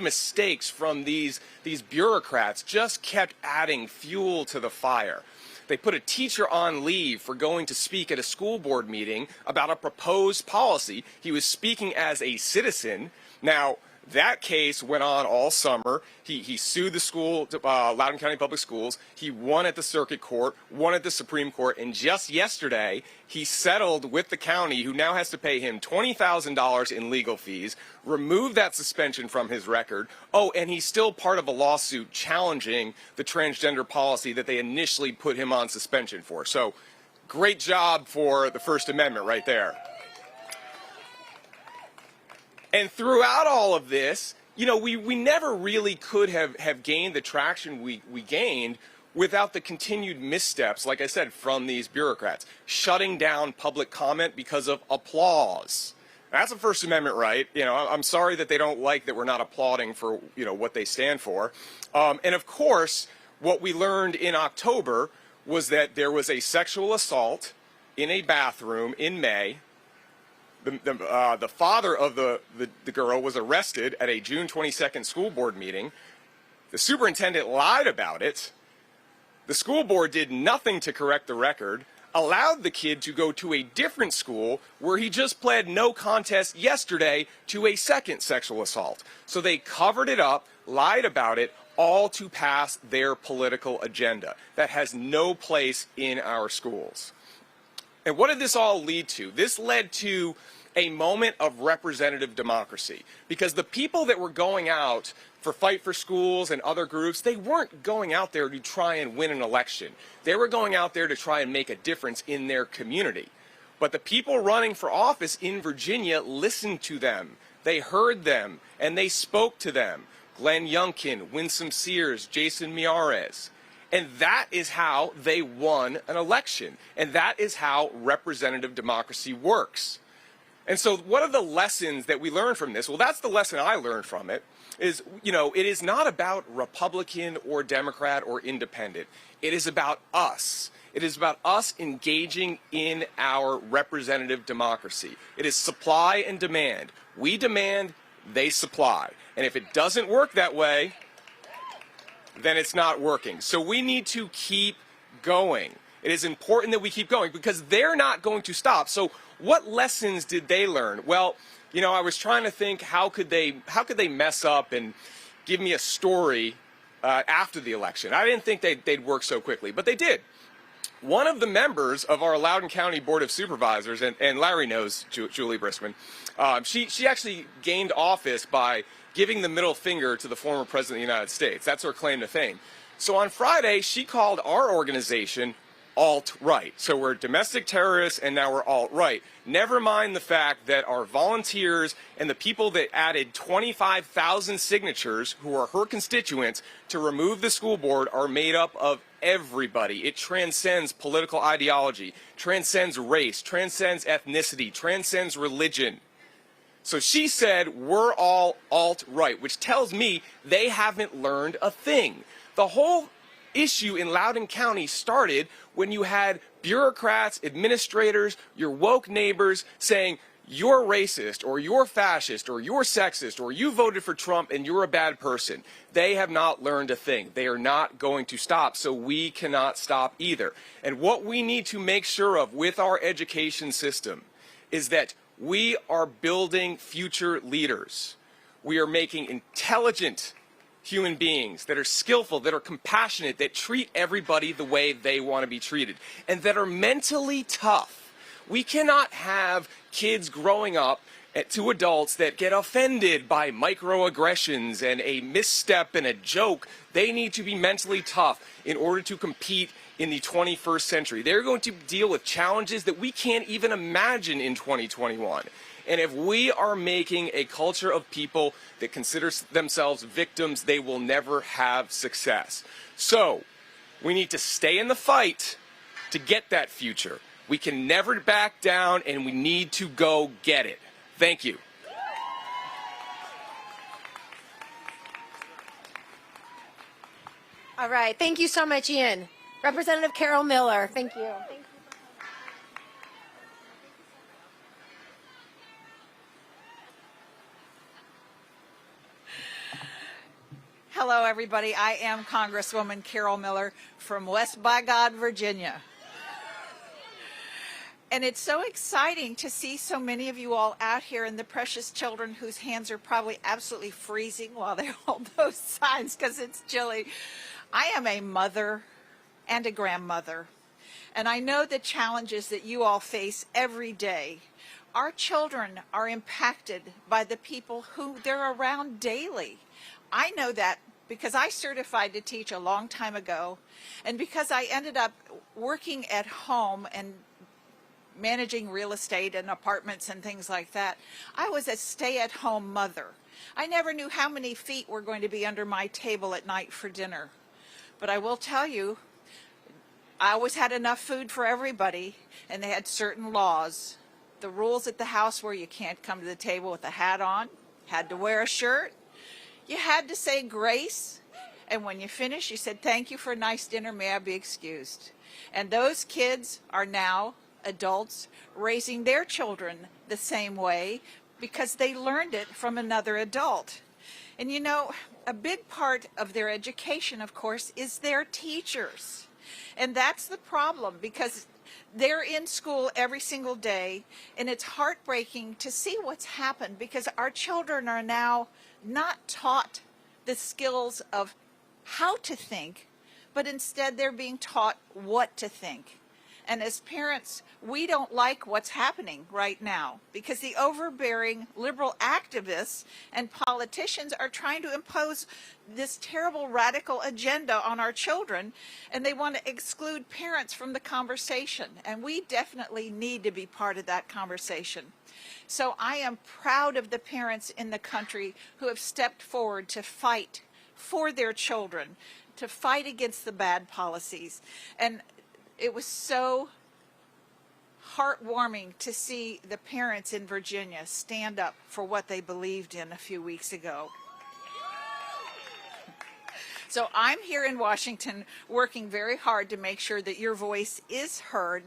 mistakes from these bureaucrats just kept adding fuel to the fire. They put a teacher on leave for going to speak at a school board meeting about a proposed policy. He was speaking as a citizen. Now, that case went on all summer. He sued the school, Loudoun County Public Schools. He won at the circuit court, won at the Supreme Court, and just yesterday he settled with the county, who now has to pay him $20,000 in legal fees, removed that suspension from his record. Oh, and he's still part of a lawsuit challenging the transgender policy that they initially put him on suspension for. So, great job for the First Amendment right there. And throughout all of this, we never really could have gained the traction we gained without the continued missteps, like I said, from these bureaucrats. Shutting down public comment because of applause. That's a First Amendment right. I'm sorry that they don't like that we're not applauding for, what they stand for. And of course, what we learned in October was that there was a sexual assault in a bathroom in May. The father of the girl was arrested at a June 22nd school board meeting. The superintendent lied about it. The school board did nothing to correct the record, allowed the kid to go to a different school where he just pled no contest yesterday to a second sexual assault. So they covered it up, lied about it, all to pass their political agenda. That has no place in our schools. And what did this all lead to? This led to a moment of representative democracy, because the people that were going out for Fight for Schools and other groups, they weren't going out there to try and win an election. They were going out there to try and make a difference in their community. But the people running for office in Virginia listened to them. They heard them, and they spoke to them. Glenn Youngkin, Winsome Sears, Jason Miyares. And that is how they won an election. And that is how representative democracy works. And so what are the lessons that we learned from this? Well, that's the lesson I learned from it, is, it is not about Republican or Democrat or independent. It is about us. It is about us engaging in our representative democracy. It is supply and demand. We demand, they supply. And if it doesn't work that way, then it's not working. So we need to keep going. It is important that we keep going because they're not going to stop. So what lessons did they learn? Well, I was trying to think how could they mess up and give me a story after the election. I didn't think they'd work so quickly, but they did. One of the members of our Loudoun County Board of Supervisors, and Larry knows Julie Briskman, she actually gained office by giving the middle finger to the former President of the United States. That's her claim to fame. So on Friday, she called our organization alt-right. So we're domestic terrorists and now we're alt-right. Never mind the fact that our volunteers and the people that added 25,000 signatures who are her constituents to remove the school board are made up of everybody. It transcends political ideology, transcends race, transcends ethnicity, transcends religion. So she said, we're all alt-right, which tells me they haven't learned a thing. The whole issue in Loudoun County started when you had bureaucrats, administrators, your woke neighbors saying, you're racist or you're fascist or you're sexist or you voted for Trump and you're a bad person. They have not learned a thing. They are not going to stop, so we cannot stop either. And what we need to make sure of with our education system is that we are building future leaders. We are making intelligent human beings that are skillful, that are compassionate, that treat everybody the way they want to be treated, and that are mentally tough. We cannot have kids growing up to adults that get offended by microaggressions and a misstep and a joke. They need to be mentally tough in order to compete in the 21st century. They're going to deal with challenges that we can't even imagine in 2021. And if we are making a culture of people that consider themselves victims, they will never have success. So we need to stay in the fight to get that future. We can never back down, and we need to go get it. Thank you. All right. Thank you so much, Ian. Representative Carol Miller. Thank you. Hello, everybody. I am Congresswoman Carol Miller from West by God, Virginia. And it's so exciting to see so many of you all out here and the precious children whose hands are probably absolutely freezing while they hold those signs because it's chilly. I am a mother and a grandmother, and I know the challenges that you all face every day. Our children are impacted by the people who they're around daily. I know that because I certified to teach a long time ago, and because I ended up working at home and managing real estate and apartments and things like that. I was a stay-at-home mother. I never knew how many feet were going to be under my table at night for dinner. But I will tell you, I always had enough food for everybody, and they had certain laws. The rules at the house were you can't come to the table with a hat on, had to wear a shirt, you had to say grace, and when you finished, you said, "Thank you for a nice dinner, may I be excused?" And those kids are now adults raising their children the same way because they learned it from another adult. And you know, a big part of their education, of course, is their teachers. And that's the problem because they're in school every single day, and it's heartbreaking to see what's happened because our children are now not taught the skills of how to think, but instead they're being taught what to think. And as parents, we don't like what's happening right now because the overbearing liberal activists and politicians are trying to impose this terrible radical agenda on our children, and they want to exclude parents from the conversation. And we definitely need to be part of that conversation. So I am proud of the parents in the country who have stepped forward to fight for their children, to fight against the bad policies. And it was so heartwarming to see the parents in Virginia stand up for what they believed in a few weeks ago. So I'm here in Washington working very hard to make sure that your voice is heard.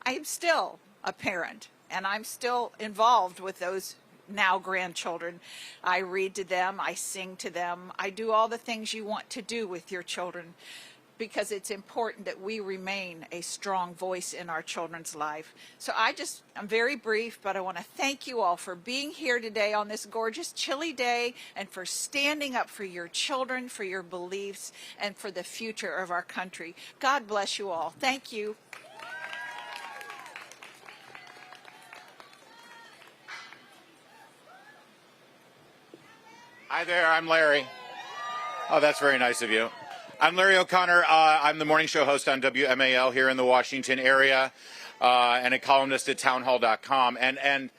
I am still a parent, and I'm still involved with those now grandchildren. I read to them, I sing to them, I do all the things you want to do with your children, because it's important that we remain a strong voice in our children's life. So I'm very brief, but I want to thank you all for being here today on this gorgeous, chilly day and for standing up for your children, for your beliefs, and for the future of our country. God bless you all. Thank you. Hi there, I'm Larry. Oh, that's very nice of you. I'm Larry O'Connor. I'm the morning show host on WMAL here in the Washington area, and a columnist at townhall.com. And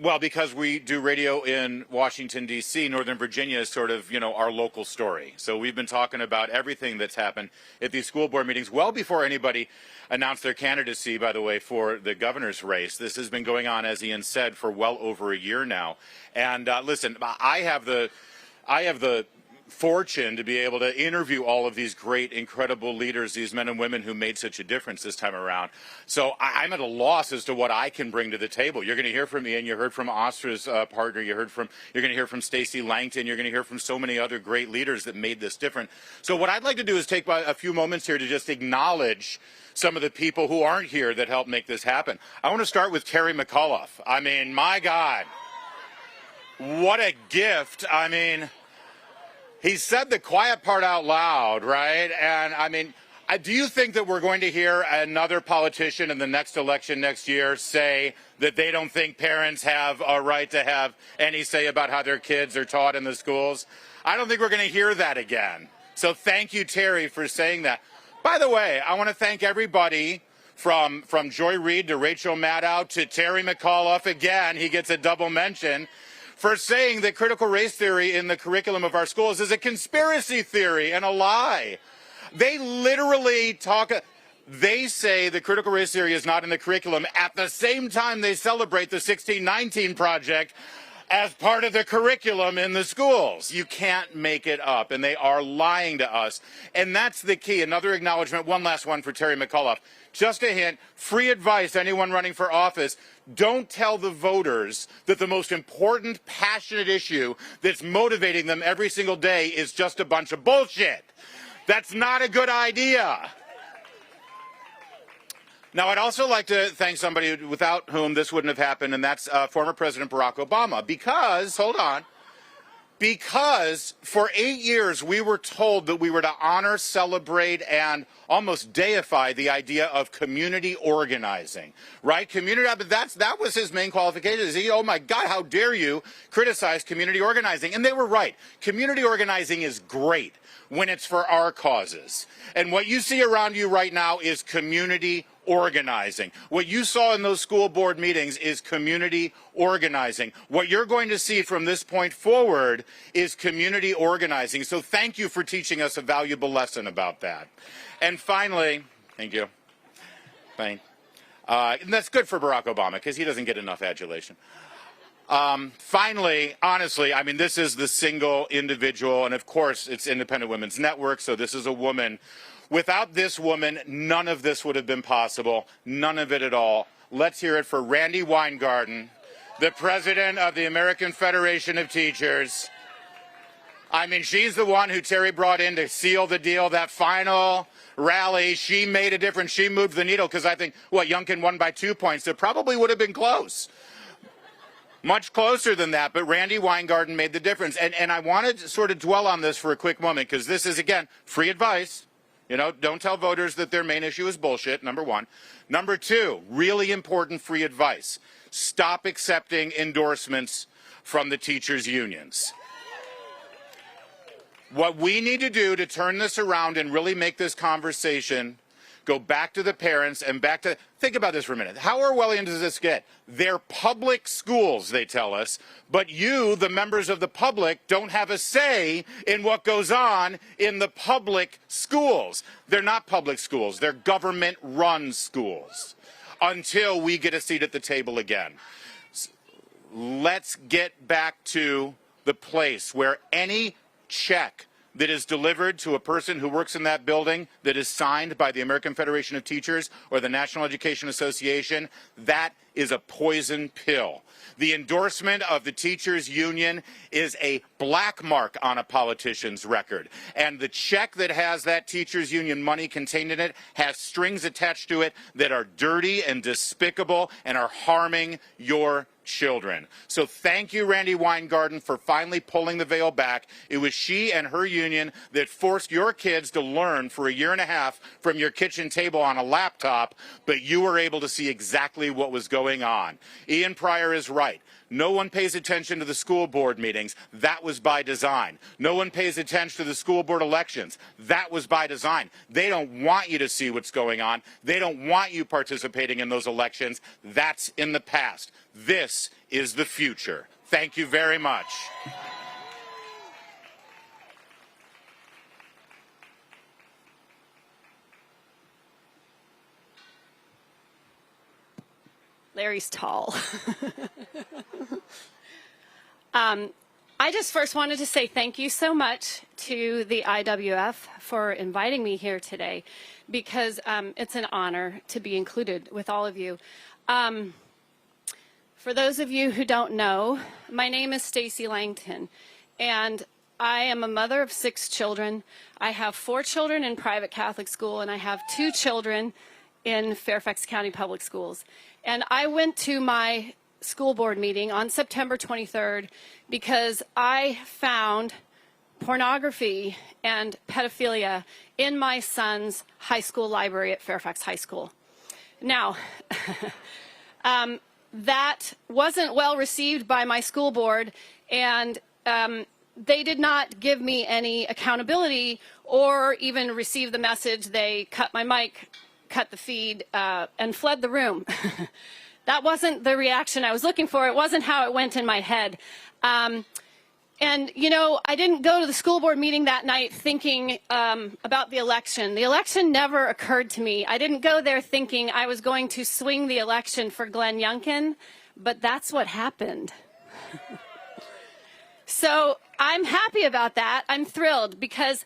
well, because we do radio in Washington, D.C., Northern Virginia is sort of, our local story. So we've been talking about everything that's happened at these school board meetings well before anybody announced their candidacy, by the way, for the governor's race. This has been going on, as Ian said, for well over a year now. And listen, I have the fortune to be able to interview all of these great, incredible leaders, these men and women who made such a difference this time around. So I'm at a loss as to what I can bring to the table. You're going to hear from me, and you heard from Austra's partner. You're going to hear from Stacey Langton. You're going to hear from so many other great leaders that made this different. So what I'd like to do is take a few moments here to just acknowledge some of the people who aren't here that helped make this happen. I want to start with Terry McAuliffe. I mean, my God, what a gift. I mean, he said the quiet part out loud, right? And I mean, do you think that we're going to hear another politician in the next election next year say that they don't think parents have a right to have any say about how their kids are taught in the schools? I don't think we're going to hear that again. So thank you, Terry, for saying that. By the way, I want to thank everybody from Joy Reid to Rachel Maddow to Terry McAuliffe. Again, he gets a double mention for saying that critical race theory in the curriculum of our schools is a conspiracy theory and a lie. They literally they say the critical race theory is not in the curriculum. At the same time, they celebrate the 1619 Project as part of the curriculum in the schools. You can't make it up, and they are lying to us. And that's the key. Another acknowledgement, one last one for Terry McAuliffe. Just a hint, free advice, anyone running for office, don't tell the voters that the most important, passionate issue that's motivating them every single day is just a bunch of bullshit. That's not a good idea. Now, I'd also like to thank somebody without whom this wouldn't have happened, and that's former President Barack Obama. Because for 8 years we were told that we were to honor, celebrate, and almost deify the idea of community organizing, right? But that was his main qualification. Oh my God, how dare you criticize community organizing? And they were right. Community organizing is great when it's for our causes. And what you see around you right now is community organizing. What you saw in those school board meetings is community organizing. What you're going to see from this point forward is community organizing. So thank you for teaching us a valuable lesson about that. And finally, thank you. And that's good for Barack Obama because he doesn't get enough adulation. Finally, honestly, I mean, this is the single individual, and of course, it's Independent Women's Network, so this is a woman. Without this woman, none of this would have been possible, none of it at all. Let's hear it for Randi Weingarten, the president of the American Federation of Teachers. I mean, she's the one who Terry brought in to seal the deal, that final rally. She made a difference. She moved the needle because I think, Youngkin won by 2 points. It probably would have been close. Much closer than that, but Randi Weingarten made the difference. And I wanted to sort of dwell on this for a quick moment because this is, again, free advice. You know, don't tell voters that their main issue is bullshit, number one. Number two, really important free advice. Stop accepting endorsements from the teachers' unions. What we need to do to turn this around and really make this conversation go back to the parents and back to, think about this for a minute. How Orwellian does this get? They're public schools, they tell us, but you, the members of the public, don't have a say in what goes on in the public schools. They're not public schools. They're government-run schools until we get a seat at the table again. Let's get back to the place where any check that is delivered to a person who works in that building that is signed by the American Federation of Teachers or the National Education Association, that is a poison pill. The endorsement of the teachers union is a black mark on a politician's record. And the check that has that teachers union money contained in it has strings attached to it that are dirty and despicable and are harming your children. So thank you, Randi Weingarten, for finally pulling the veil back. It was she and her union that forced your kids to learn for a year and a half from your kitchen table on a laptop, but you were able to see exactly what was going on. Ian Pryor is right. No one pays attention to the school board meetings. That was by design. No one pays attention to the school board elections. That was by design. They don't want you to see what's going on. They don't want you participating in those elections. That's in the past. This is the future. Thank you very much. Larry's tall. I just first wanted to say thank you so much to the IWF for inviting me here today, because it's an honor to be included with all of you. For those of you who don't know, my name is Stacy Langton, and I am a mother of 6 children. I have 4 children in private Catholic school, and I have 2 children in Fairfax County Public Schools. And I went to my school board meeting on September 23rd because I found pornography and pedophilia in my son's high school library at Fairfax High School. Now, that wasn't well received by my school board, and they did not give me any accountability or even receive the message. They cut my mic, cut the feed, and fled the room. That wasn't the reaction I was looking for. It wasn't how it went in my head. And, you know, I didn't go to the school board meeting that night thinking about the election. The election never occurred to me. I didn't go there thinking I was going to swing the election for Glenn Youngkin, but that's what happened. So I'm happy about that. I'm thrilled because,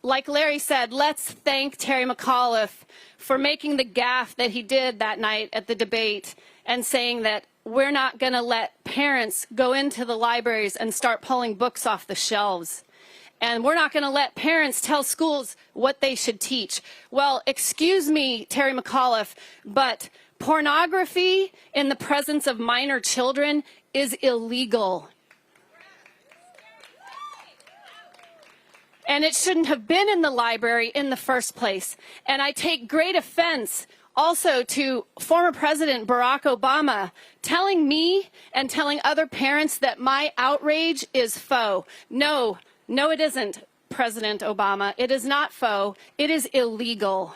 like Larry said, let's thank Terry McAuliffe for making the gaffe that he did that night at the debate and saying that we're not going to let parents go into the libraries and start pulling books off the shelves. And we're not going to let parents tell schools what they should teach. Well, excuse me, Terry McAuliffe, but pornography in the presence of minor children is illegal. And it shouldn't have been in the library in the first place. And I take great offense also to former President Barack Obama telling me and telling other parents that my outrage is faux. No, it isn't, President Obama. It is not faux. It is illegal.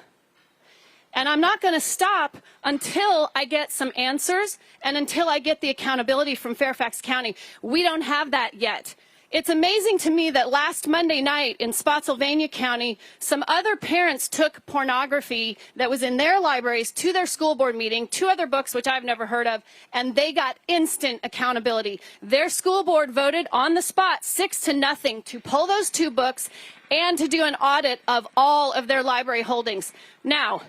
And I'm not going to stop until I get some answers and until I get the accountability from Fairfax County. We don't have that yet. It's amazing to me that last Monday night in Spotsylvania County, some other parents took pornography that was in their libraries to their school board meeting, 2 other books which I've never heard of, and they got instant accountability. Their school board voted on the spot 6-0 to pull those 2 books and to do an audit of all of their library holdings. Now,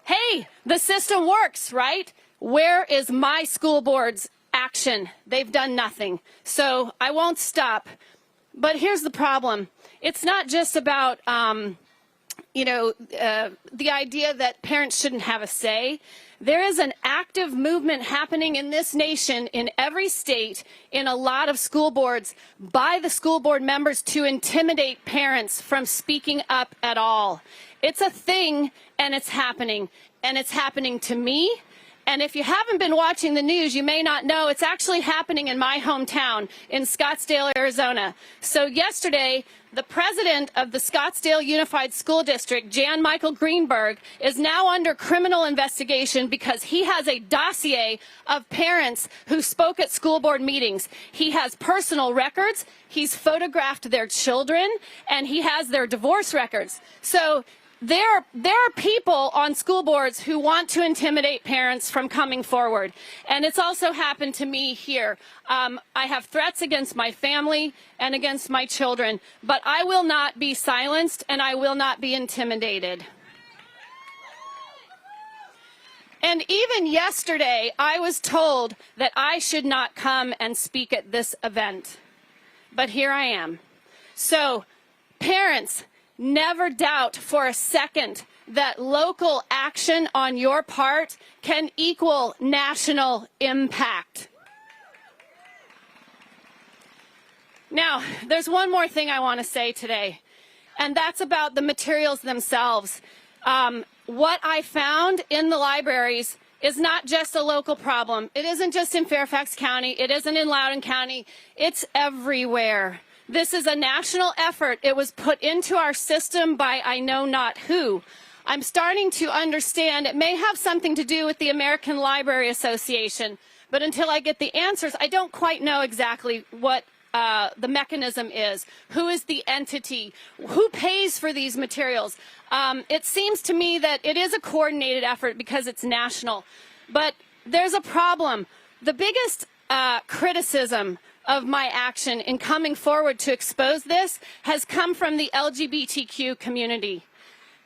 hey, the system works, right? Where is my school board's action? They've done nothing. So I won't stop. But here's the problem. It's not just about, the idea that parents shouldn't have a say. There is an active movement happening in this nation, in every state, in a lot of school boards, by the school board members to intimidate parents from speaking up at all. It's a thing, and it's happening. And it's happening to me. And if you haven't been watching the news, you may not know it's actually happening in my hometown in Scottsdale, Arizona. So yesterday, the president of the Scottsdale Unified School District, Jan Michael Greenberg, is now under criminal investigation because he has a dossier of parents who spoke at school board meetings. He has personal records, he's photographed their children, and he has their divorce records. So there are people on school boards who want to intimidate parents from coming forward. And it's also happened to me here. I have threats against my family and against my children, but I will not be silenced and I will not be intimidated. And even yesterday, I was told that I should not come and speak at this event. But here I am. So, parents, never doubt for a second that local action on your part can equal national impact. Now, there's one more thing I want to say today, and that's about the materials themselves. What I found in the libraries is not just a local problem. It isn't just in Fairfax County. It isn't in Loudoun County. It's everywhere. This is a national effort. It was put into our system by I know not who. I'm starting to understand it may have something to do with the American Library Association, but until I get the answers, I don't quite know exactly what the mechanism is. Who is the entity? Who pays for these materials? It seems to me that it is a coordinated effort because it's national, but there's a problem. The biggest criticism of my action in coming forward to expose this has come from the LGBTQ community.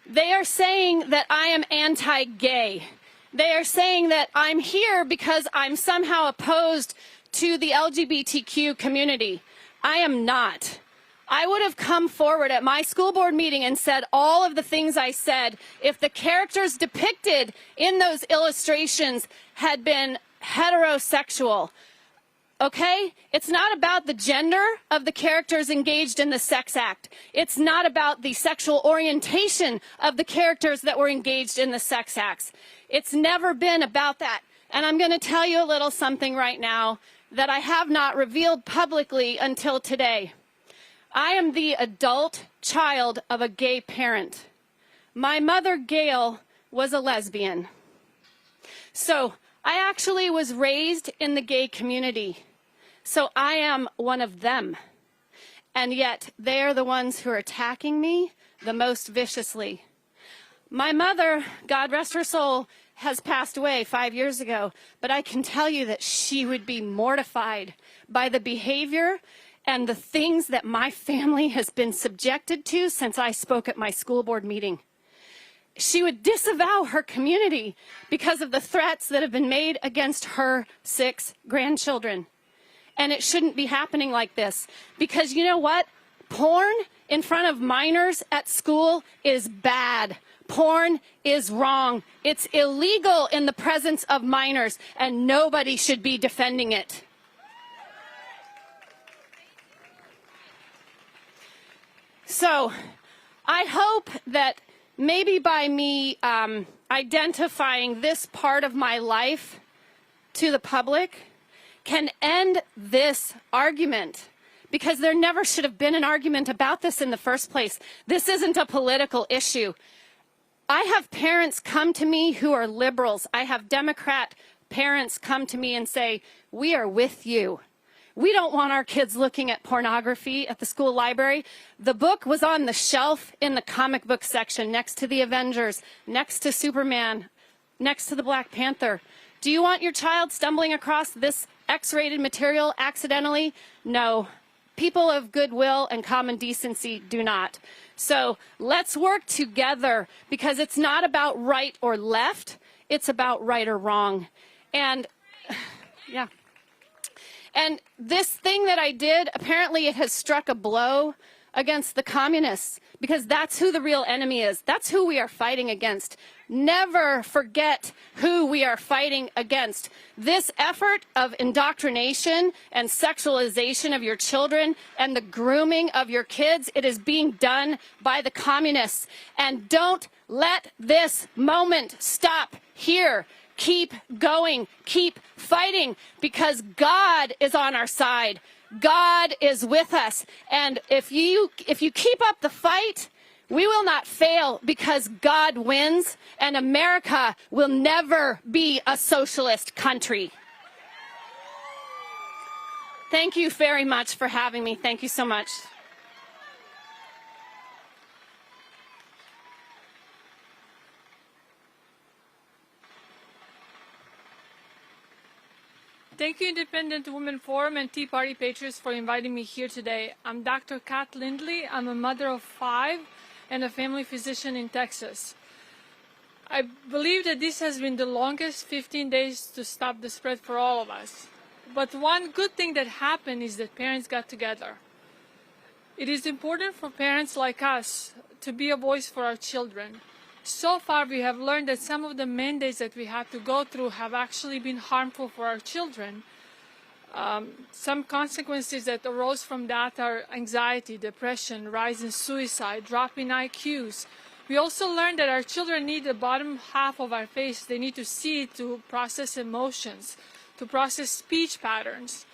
They are saying that I am anti-gay. They are saying that I'm here because I'm somehow opposed to the LGBTQ community. I am not. I would have come forward at my school board meeting and said all of the things I said if the characters depicted in those illustrations had been heterosexual. Okay? It's not about the gender of the characters engaged in the sex act. It's not about the sexual orientation of the characters that were engaged in the sex acts. It's never been about that. And I'm going to tell you a little something right now that I have not revealed publicly until today. I am the adult child of a gay parent. My mother, Gail, was a lesbian. So I actually was raised in the gay community. So I am one of them. And yet they are the ones who are attacking me the most viciously. My mother, God rest her soul, has passed away 5 years ago, but I can tell you that she would be mortified by the behavior and the things that my family has been subjected to since I spoke at my school board meeting. She would disavow her community because of the threats that have been made against her 6 grandchildren. And it shouldn't be happening like this. Because you know what? Porn in front of minors at school is bad. Porn is wrong. It's illegal in the presence of minors, and nobody should be defending it. So I hope that maybe by me identifying this part of my life to the public can end this argument, because there never should have been an argument about this in the first place. This isn't a political issue. I have parents come to me who are liberals. I have Democrat parents come to me and say, we are with you. We don't want our kids looking at pornography at the school library. The book was on the shelf in the comic book section next to the Avengers, next to Superman, next to the Black Panther. Do you want your child stumbling across this X-rated material accidentally? No. People of goodwill and common decency do not. So let's work together, because it's not about right or left. It's about right or wrong. And yeah. And this thing that I did, apparently it has struck a blow against the communists, because that's who the real enemy is. That's who we are fighting against. Never forget who we are fighting against. This effort of indoctrination and sexualization of your children and the grooming of your kids, it is being done by the communists. And don't let this moment stop here. Keep going, keep fighting, because God is on our side. God is with us. And if you keep up the fight, we will not fail, because God wins, and America will never be a socialist country. Thank you very much for having me. Thank you so much. Thank you, Independent Women Forum and Tea Party Patriots, for inviting me here today. I'm Dr. Kat Lindley. I'm a mother of 5 and a family physician in Texas. I believe that this has been the longest 15 days to stop the spread for all of us. But one good thing that happened is that parents got together. It is important for parents like us to be a voice for our children. So far, we have learned that some of the mandates that we had to go through have actually been harmful for our children. Some consequences that arose from that are anxiety, depression, rise in suicide, drop in IQs. We also learned that our children need the bottom half of our face. They need to see it to process emotions, to process speech patterns.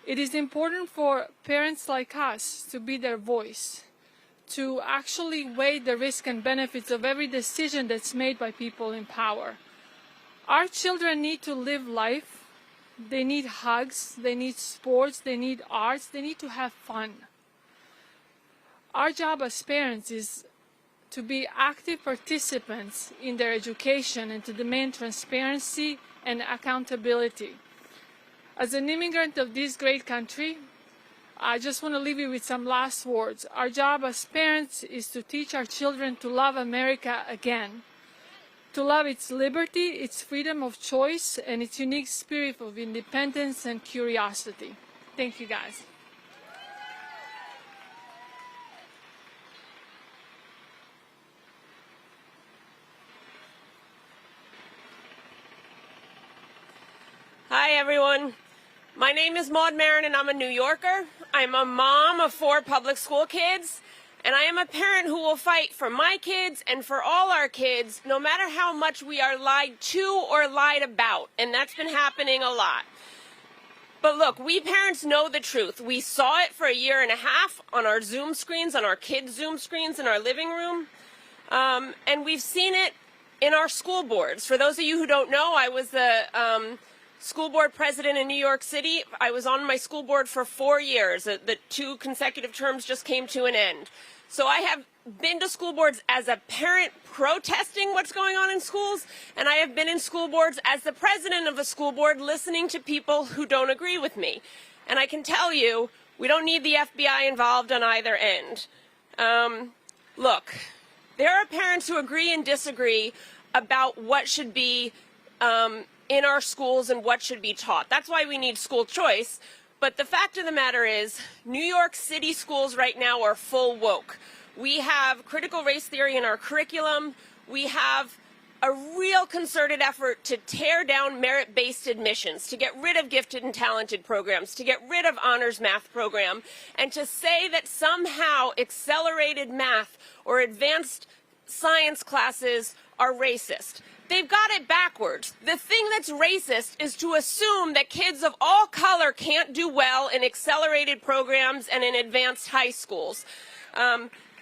It is important for parents like us to be their voice, to actually weigh the risk and benefits of every decision that's made by people in power. Our children need to live life. They need hugs, they need sports, they need arts, they need to have fun. Our job as parents is to be active participants in their education and to demand transparency and accountability. As an immigrant of this great country, I just want to leave you with some last words. Our job as parents is to teach our children to love America again, to love its liberty, its freedom of choice, and its unique spirit of independence and curiosity. Thank you, guys. Hi, everyone. My name is Maud Marin, and I'm a New Yorker. I'm a mom of 4 public school kids, and I am a parent who will fight for my kids and for all our kids, no matter how much we are lied to or lied about, and that's been happening a lot. But look, we parents know the truth. We saw it for a year and a half on our Zoom screens, on our kids' Zoom screens in our living room, and we've seen it in our school boards. For those of you who don't know, I was the school board president in New York City. I was on my school board for 4 years. The 2 consecutive terms just came to an end. So I have been to school boards as a parent protesting what's going on in schools, and I have been in school boards as the president of a school board listening to people who don't agree with me. And I can tell you, we don't need the FBI involved on either end. Look, there are parents who agree and disagree about what should be in our schools and what should be taught. That's why we need school choice. But the fact of the matter is, New York City schools right now are full woke. We have critical race theory in our curriculum. We have a real concerted effort to tear down merit-based admissions, to get rid of gifted and talented programs, to get rid of honors math program, and to say that somehow accelerated math or advanced science classes are racist. They've got it backwards. The thing that's racist is to assume that kids of all color can't do well in accelerated programs and in advanced high schools.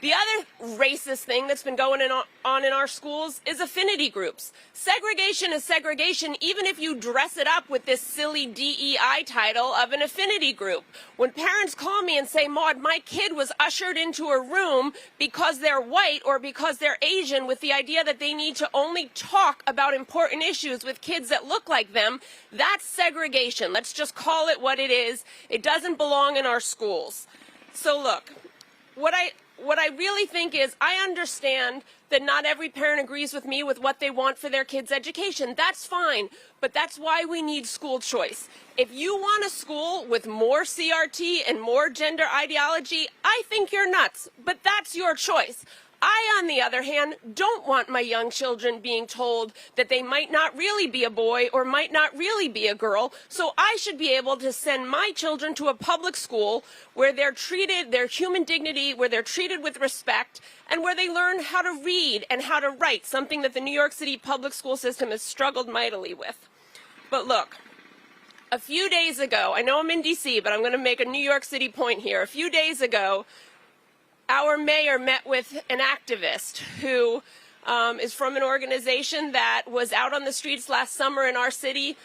The other racist thing that's been going on in our schools is affinity groups. Segregation is segregation even if you dress it up with this silly DEI title of an affinity group. When parents call me and say, Maud, my kid was ushered into a room because they're white or because they're Asian with the idea that they need to only talk about important issues with kids that look like them, that's segregation. Let's just call it what it is. It doesn't belong in our schools. So look, what I really think is I understand that not every parent agrees with me with what they want for their kids' education. That's fine, but that's why we need school choice. If you want a school with more CRT and more gender ideology, I think you're nuts, but that's your choice. I, on the other hand, don't want my young children being told that they might not really be a boy or might not really be a girl, so I should be able to send my children to a public school where they're treated, their human dignity, where they're treated with respect, and where they learn how to read and how to write, something that the New York City public school system has struggled mightily with. But look, a few days ago, I know I'm in D.C., but I'm going to make a New York City point here. A few days ago, our mayor met with an activist who is from an organization that was out on the streets last summer in our city,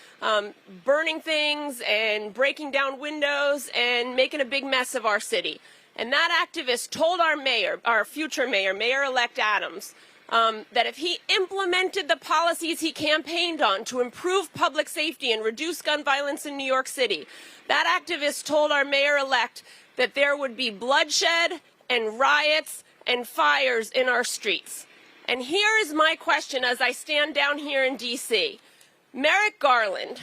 burning things and breaking down windows and making a big mess of our city. And that activist told our mayor, our future mayor, Mayor-elect Adams, that if he implemented the policies he campaigned on to improve public safety and reduce gun violence in New York City, that activist told our mayor-elect that there would be bloodshed and riots and fires in our streets. And here is my question as I stand down here in D.C. Merrick Garland,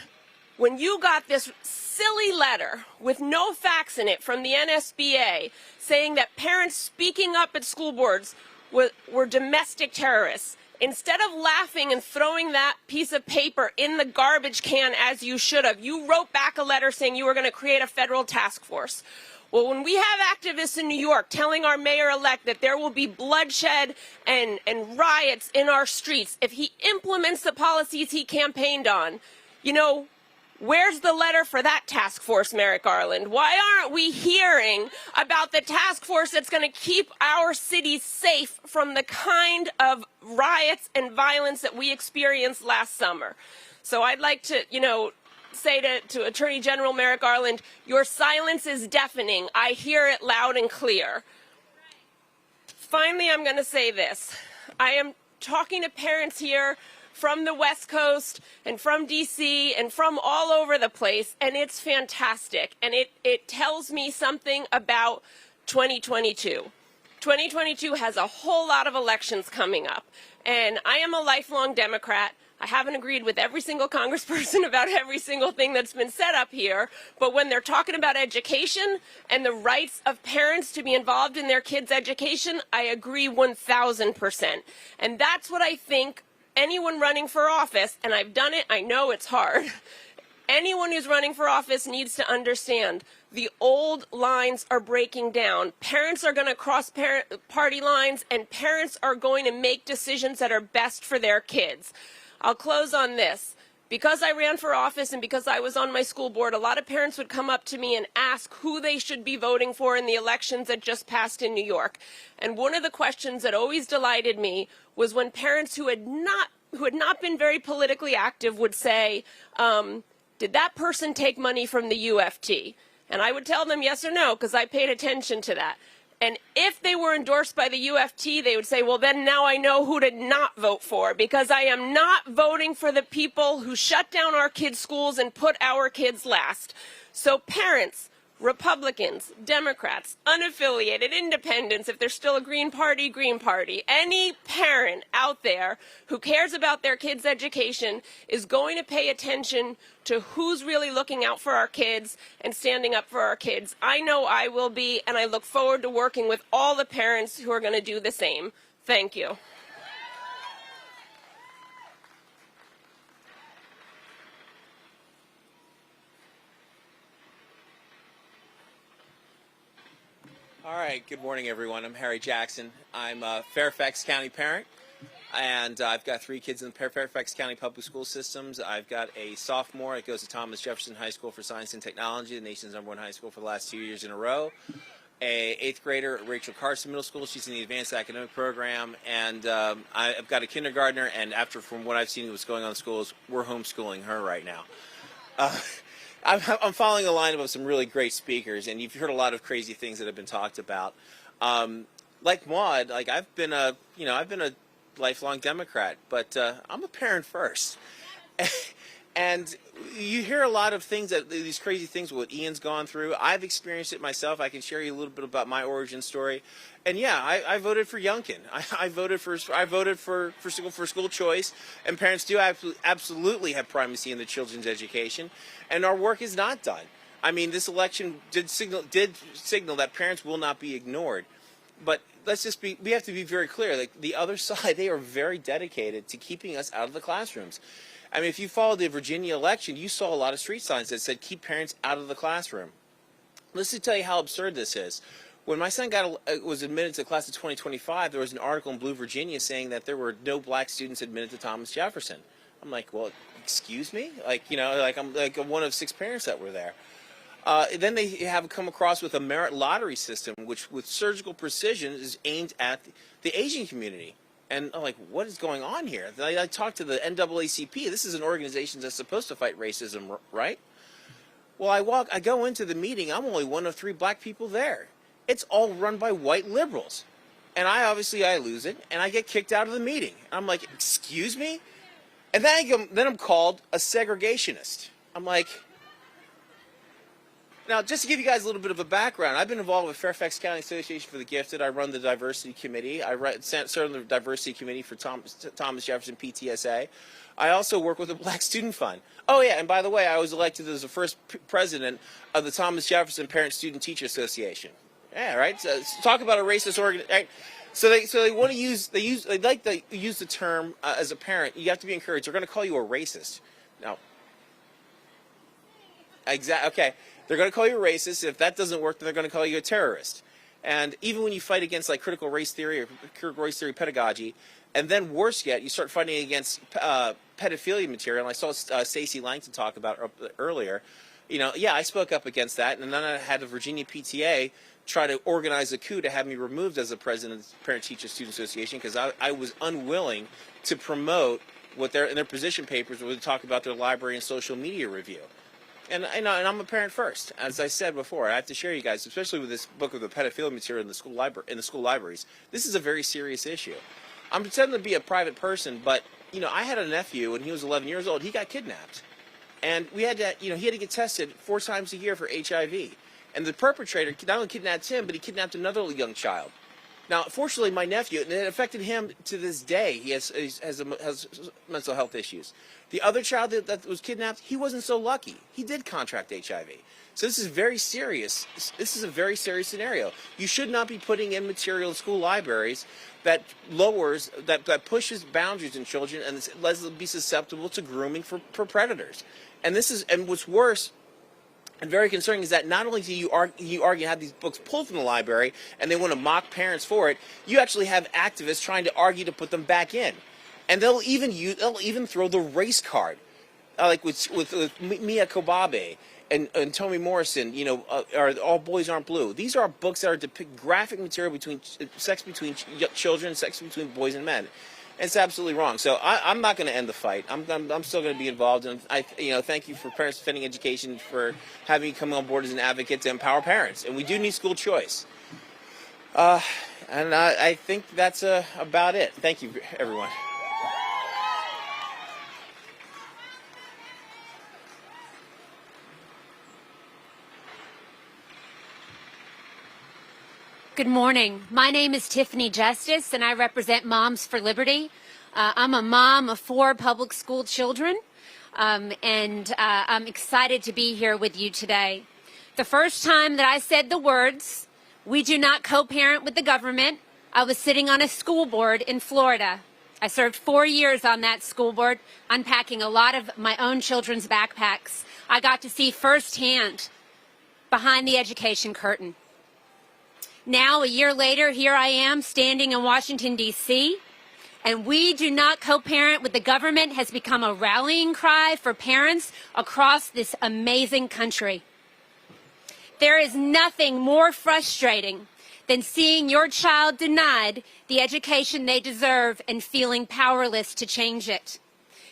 when you got this silly letter with no facts in it from the NSBA saying that parents speaking up at school boards were domestic terrorists, instead of laughing and throwing that piece of paper in the garbage can as you should have, you wrote back a letter saying you were going to create a federal task force. Well, when we have activists in New York telling our mayor-elect that there will be bloodshed and riots in our streets if he implements the policies he campaigned on, you know, where's the letter for that task force, Merrick Garland? Why aren't we hearing about the task force that's going to keep our cities safe from the kind of riots and violence that we experienced last summer? So I'd like to, say to Attorney General Merrick Garland, your silence is deafening. I hear it loud and clear. Finally, I'm going to say this. I am talking to parents here from the West Coast and from DC and from all over the place, and it's fantastic. And it tells me something about 2022. 2022 has a whole lot of elections coming up, and I am a lifelong Democrat. I haven't agreed with every single congressperson about every single thing that's been set up here, but when they're talking about education and the rights of parents to be involved in their kids' education, I agree 1,000%. And that's what I think anyone running for office, and I've done it, I know it's hard, anyone who's running for office needs to understand the old lines are breaking down. Parents are going to cross party lines, and parents are going to make decisions that are best for their kids. I'll close on this. Because I ran for office and because I was on my school board, a lot of parents would come up to me and ask who they should be voting for in the elections that just passed in New York. And one of the questions that always delighted me was when parents who had not been very politically active would say, did that person take money from the UFT? And I would tell them yes or no, because I paid attention to that. And if they were endorsed by the UFT, they would say, well, then now I know who to not vote for, because I am not voting for the people who shut down our kids' schools and put our kids last. So parents, Republicans, Democrats, unaffiliated, independents, if there's still a Green Party, any parent out there who cares about their kids' education is going to pay attention to who's really looking out for our kids and standing up for our kids. I know I will be, and I look forward to working with all the parents who are going to do the same. Thank you. All right, good morning, everyone. I'm Harry Jackson. I'm a Fairfax County parent, and I've got 3 kids in the Fairfax County public school systems. I've got a sophomore that goes to Thomas Jefferson High School for Science and Technology, the nation's #1 high school for the last 2 years in a row. A 8th grader at Rachel Carson Middle School. She's in the advanced academic program, and I've got a kindergartner, and from what I've seen what's going on in schools, we're homeschooling her right now. I'm following a lineup of some really great speakers, and you've heard a lot of crazy things that have been talked about. Like Maud, I've been a lifelong Democrat, but I'm a parent first. And you hear a lot of things, these crazy things, what Ian's gone through. I've experienced it myself. I can share you a little bit about my origin story. And yeah, I voted for Youngkin. I voted for school choice, and parents do absolutely have primacy in the children's education, and our work is not done. I mean, this election did signal that parents will not be ignored, but we have to be very clear. Like the other side, they are very dedicated to keeping us out of the classrooms. I mean, if you followed the Virginia election, you saw a lot of street signs that said, keep parents out of the classroom. Let's tell you how absurd this is. When my son was admitted to the class of 2025, there was an article in Blue Virginia saying that there were no black students admitted to Thomas Jefferson. I'm like, well, excuse me? I'm one of 6 parents that were there. Then they have come across with a merit lottery system, which with surgical precision is aimed at the Asian community. And I'm like, what is going on here? I talked to the NAACP. This is an organization that's supposed to fight racism, right? Well, I go into the meeting. I'm only one of 3 black people there. It's all run by white liberals. And I lose it, and I get kicked out of the meeting. I'm like, excuse me? And then I'm called a segregationist. I'm like, now, just to give you guys a little bit of a background, I've been involved with Fairfax County Association for the Gifted. I run the diversity committee. I serve on the diversity committee for Thomas Jefferson PTSA. I also work with the Black Student Fund. Oh, yeah, and by the way, I was elected as the first president of the Thomas Jefferson Parent Student Teacher Association. Yeah, right? So talk about a racist organization, right? So they want to use the term as a parent. You have to be encouraged. They're going to call you a racist. Now, okay. They're going to call you a racist. If that doesn't work, then they're going to call you a terrorist. And even when you fight against critical race theory or critical race theory pedagogy, and then worse yet, you start fighting against pedophilia material. And I saw Stacey Langton talk about earlier. Yeah, I spoke up against that, and then I had the Virginia PTA try to organize a coup to have me removed as the president of the Parent Teacher Student Association because I was unwilling to promote what in their position papers where they talk about their library and social media review. And I'm a parent first, as I said before. I have to share you guys, especially with this book of the pedophilia material in the school libraries. This is a very serious issue. I'm pretending to be a private person, but I had a nephew when he was 11 years old. He got kidnapped. And we had to, he had to get tested 4 times a year for HIV. And the perpetrator not only kidnapped him, but he kidnapped another young child. Now, fortunately, my nephew, and it affected him to this day. He has mental health issues. The other child that was kidnapped, he wasn't so lucky. He did contract HIV. So this is very serious. This is a very serious scenario. You should not be putting in material in school libraries that pushes boundaries in children and lets them be susceptible to grooming for predators. And what's worse and very concerning is that not only do you argue have these books pulled from the library and they want to mock parents for it, you actually have activists trying to argue to put them back in. And they'll even throw the race card, like with Mia Kobabe and Toni Morrison, are All Boys Aren't Blue. These are books that are depict graphic material between sex between children, sex between boys and men. It's absolutely wrong. So I'm not going to end the fight. I'm still going to be involved. And thank you for Parents Defending Education for having me come on board as an advocate to empower parents. And we do need school choice. And I think that's about it. Thank you, everyone. Good morning. My name is Tiffany Justice, and I represent Moms for Liberty. I'm a mom of 4 public school children, and I'm excited to be here with you today. The first time that I said the words, "We do not co-parent with the government," I was sitting on a school board in Florida. I served 4 years on that school board, unpacking a lot of my own children's backpacks. I got to see firsthand behind the education curtain. Now, a year later, here I am standing in Washington, D.C., and "we do not co-parent with the government" has become a rallying cry for parents across this amazing country. There is nothing more frustrating than seeing your child denied the education they deserve and feeling powerless to change it.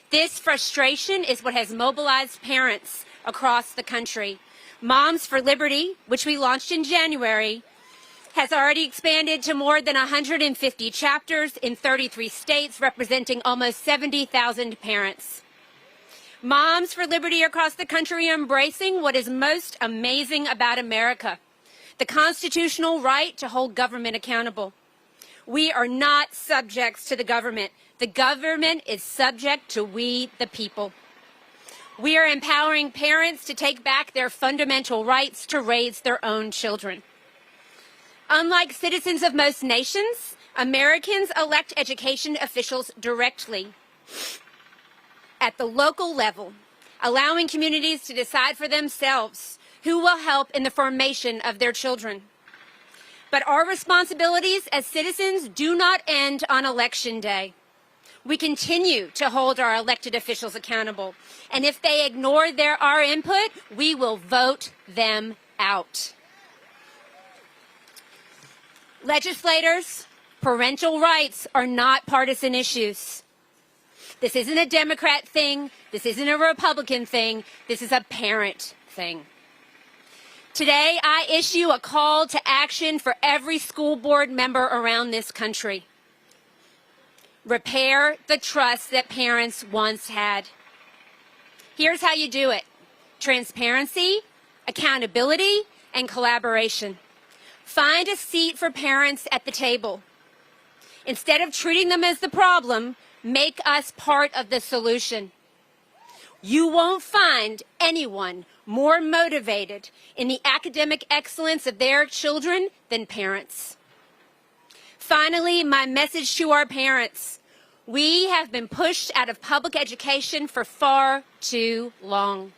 This frustration is what has mobilized parents across the country. Moms for Liberty, which we launched in January, has already expanded to more than 150 chapters in 33 states, representing almost 70,000 parents. Moms for Liberty across the country are embracing what is most amazing about America: the constitutional right to hold government accountable. We are not subjects to the government. The government is subject to we, the people. We are empowering parents to take back their fundamental rights to raise their own children. Unlike citizens of most nations, Americans elect education officials directly at the local level, allowing communities to decide for themselves who will help in the formation of their children. But our responsibilities as citizens do not end on Election Day. We continue to hold our elected officials accountable, and if they ignore our input, we will vote them out. Legislators, parental rights are not partisan issues. This isn't a Democrat thing. This isn't a Republican thing. This is a parent thing. Today, I issue a call to action for every school board member around this country. Repair the trust that parents once had. Here's how you do it: transparency, accountability, and collaboration. Find a seat for parents at the table. Instead of treating them as the problem, make us part of the solution. You won't find anyone more motivated in the academic excellence of their children than parents. Finally, my message to our parents: we have been pushed out of public education for far too long.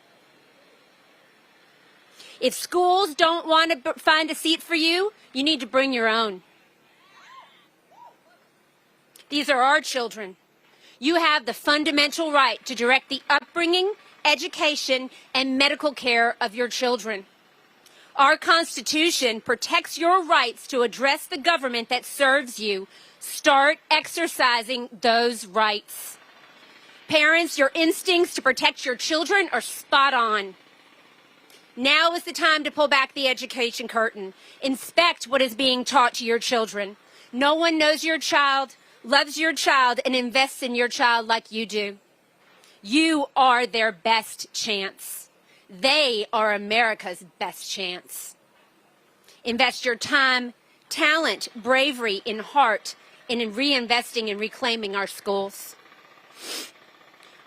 If schools don't want to find a seat for you, you need to bring your own. These are our children. You have the fundamental right to direct the upbringing, education, and medical care of your children. Our Constitution protects your rights to address the government that serves you. Start exercising those rights. Parents, your instincts to protect your children are spot on. Now is the time to pull back the education curtain. Inspect what is being taught to your children. No one knows your child, loves your child and invests in your child like you do. You are their best chance. They are America's best chance. Invest your time, talent, bravery, and heart in reinvesting and reclaiming our schools.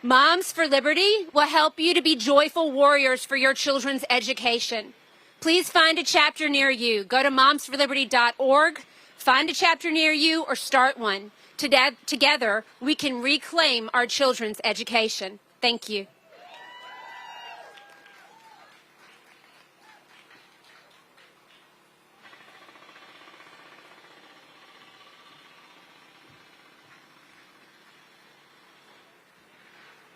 Moms for Liberty will help you to be joyful warriors for your children's education. Please find a chapter near you. Go to momsforliberty.org, find a chapter near you, or start one. Together, we can reclaim our children's education. Thank you.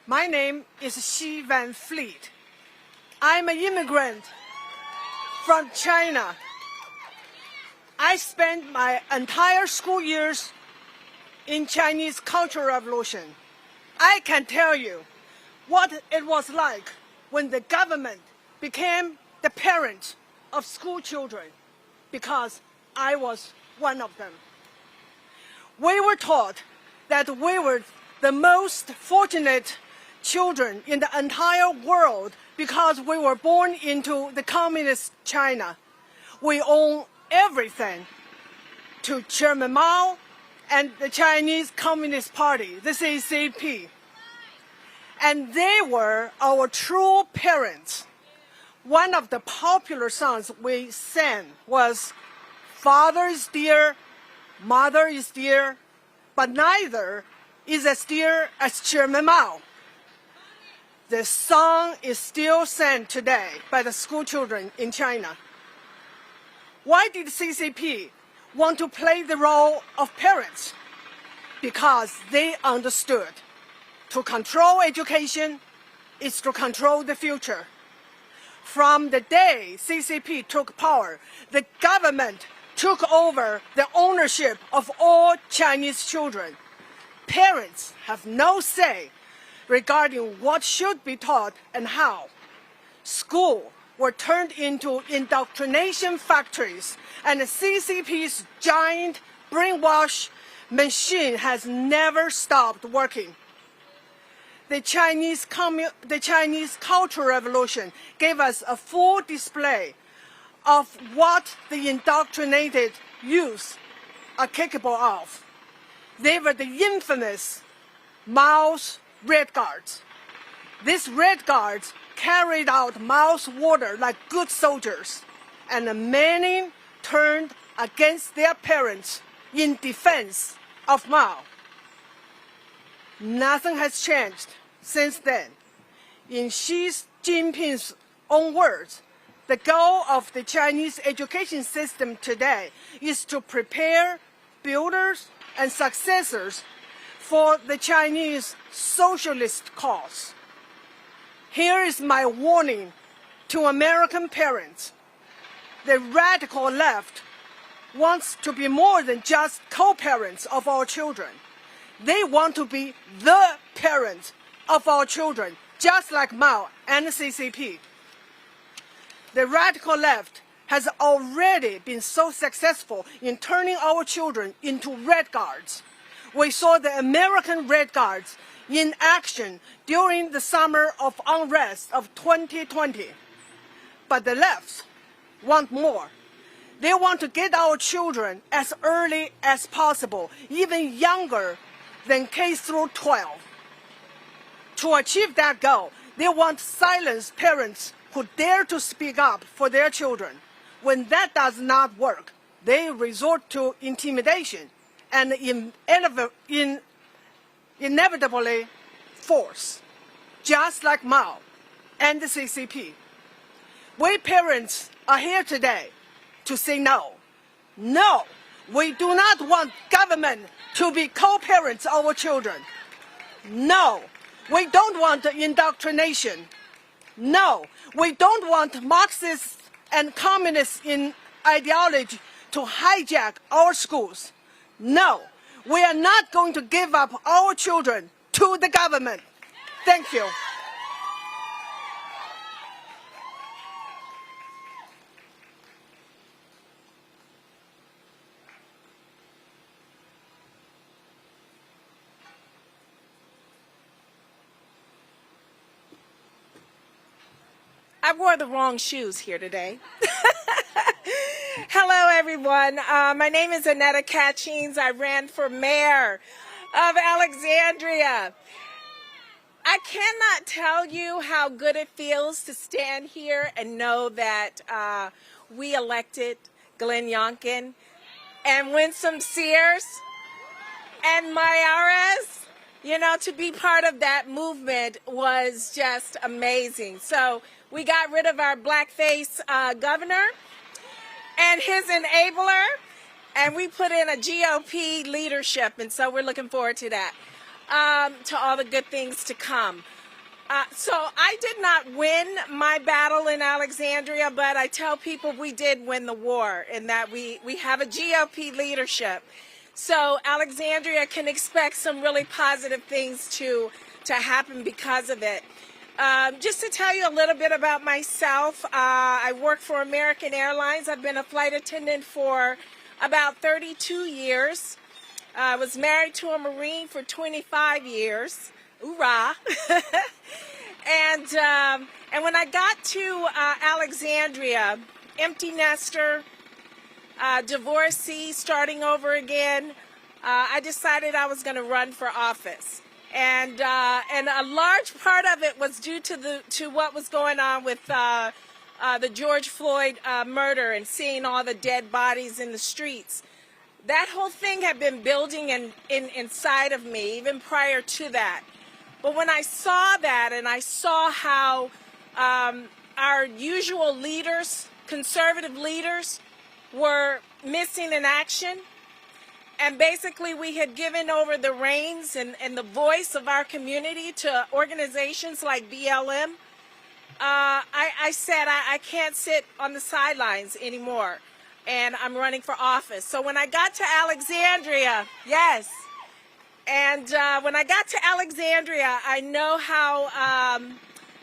My name is Xi Van Fleet. I'm an immigrant from China. I spent my entire school years in Chinese Cultural Revolution. I can tell you what it was like when the government became the parent of school children, because I was one of them. We were taught that we were the most fortunate children in the entire world because we were born into the communist China. We own everything to Chairman Mao and the Chinese Communist Party, the CCP. And they were our true parents. One of the popular songs we sang was, "Father is dear, mother is dear, but neither is as dear as Chairman Mao." The song is still sung today by the school children in China. Why did CCP want to play the role of parents? Because they understood to control education is to control the future. From the day CCP took power, the government took over the ownership of all Chinese children. Parents have no say regarding what should be taught and how. Schools were turned into indoctrination factories, and the CCP's giant brainwash machine has never stopped working. The Chinese Cultural Revolution gave us a full display of what the indoctrinated youth are capable of. They were the infamous Mao's Red Guards. These Red Guards carried out Mao's order like good soldiers, and many turned against their parents in defense of Mao. Nothing has changed since then. In Xi Jinping's own words, the goal of the Chinese education system today is to prepare builders and successors for the Chinese socialist cause. Here is my warning to American parents. The radical left wants to be more than just co-parents of our children. They want to be the parents of our children, just like Mao and the CCP. The radical left has already been so successful in turning our children into Red Guards. We saw the American Red Guards in action during the summer of unrest of 2020. But the left want more. They want to get our children as early as possible, even younger than K through 12. To achieve that goal, they want to silence parents who dare to speak up for their children. When that does not work, they resort to intimidation and inevitably force, just like Mao and the CCP. We parents are here today to say no. No, we do not want government to be co-parents of our children. No, we don't want indoctrination. No, we don't want Marxists and communists in ideology to hijack our schools. No, we are not going to give up our children to the government. Thank you. I wore the wrong shoes here today. Hello, everyone. My name is Annetta Catchings. I ran for mayor of Alexandria. I cannot tell you how good it feels to stand here and know that we elected Glenn Youngkin and Winsome Sears and Mayares. You know, to be part of that movement was just amazing. So we got rid of our blackface governor and his enabler, and we put in a GOP leadership, and so we're looking forward to that, to all the good things to come. So I did not win my battle in Alexandria, but I tell people we did win the war, in that we have a GOP leadership. So Alexandria can expect some really positive things to happen because of it. Just to tell you a little bit about myself, I work for American Airlines. I've been a flight attendant for about 32 years. I was married to a Marine for 25 years. Hoorah! And when I got to Alexandria, empty nester, divorcee, starting over again, I decided I was going to run for office. And a large part of it was due to what was going on with the George Floyd murder and seeing all the dead bodies in the streets. That whole thing had been building inside of me even prior to that. But when I saw that and I saw how our usual leaders, conservative leaders, were missing in action, and basically we had given over the reins and the voice of our community to organizations like BLM, I said I can't sit on the sidelines anymore, and I'm running for office. So when I got to Alexandria, yes, and when I got to Alexandria, I know how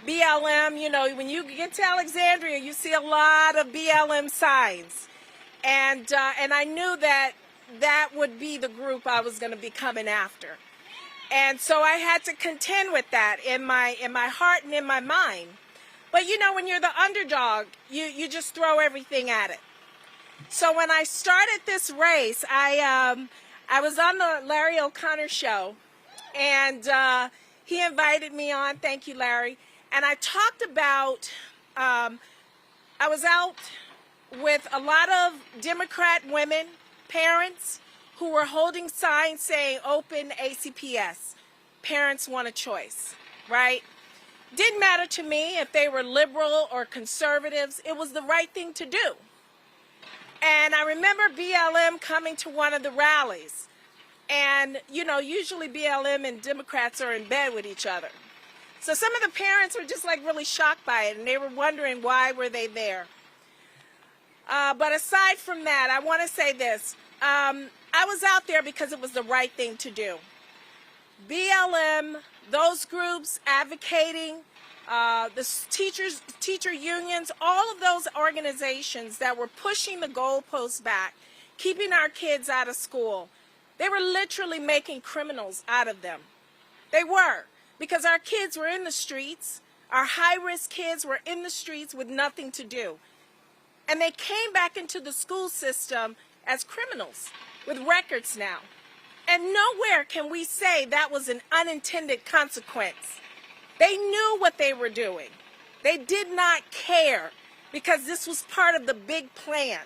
BLM, you know, when you get to Alexandria, you see a lot of BLM signs. And I knew that would be the group I was going to be coming after. And so I had to contend with that in my heart and in my mind. But you know, when you're the underdog, you just throw everything at it. So when I started this race, I was on the Larry O'Connor show, and he invited me on. Thank you, Larry. And I talked about, I was out with a lot of Democrat women, parents, who were holding signs saying, open ACPS. Parents want a choice, right? Didn't matter to me if they were liberal or conservatives. It was the right thing to do. And I remember BLM coming to one of the rallies. And, you know, usually BLM and Democrats are in bed with each other. So some of the parents were just like really shocked by it, and they were wondering why were they there. But aside from that, I want to say this. I was out there because it was the right thing to do. BLM, those groups advocating, the teacher unions, all of those organizations that were pushing the goalposts back, keeping our kids out of school, they were literally making criminals out of them. They were, because our kids were in the streets, our high-risk kids were in the streets with nothing to do. And they came back into the school system as criminals with records now. And nowhere can we say that was an unintended consequence. They knew what they were doing. They did not care because this was part of the big plan,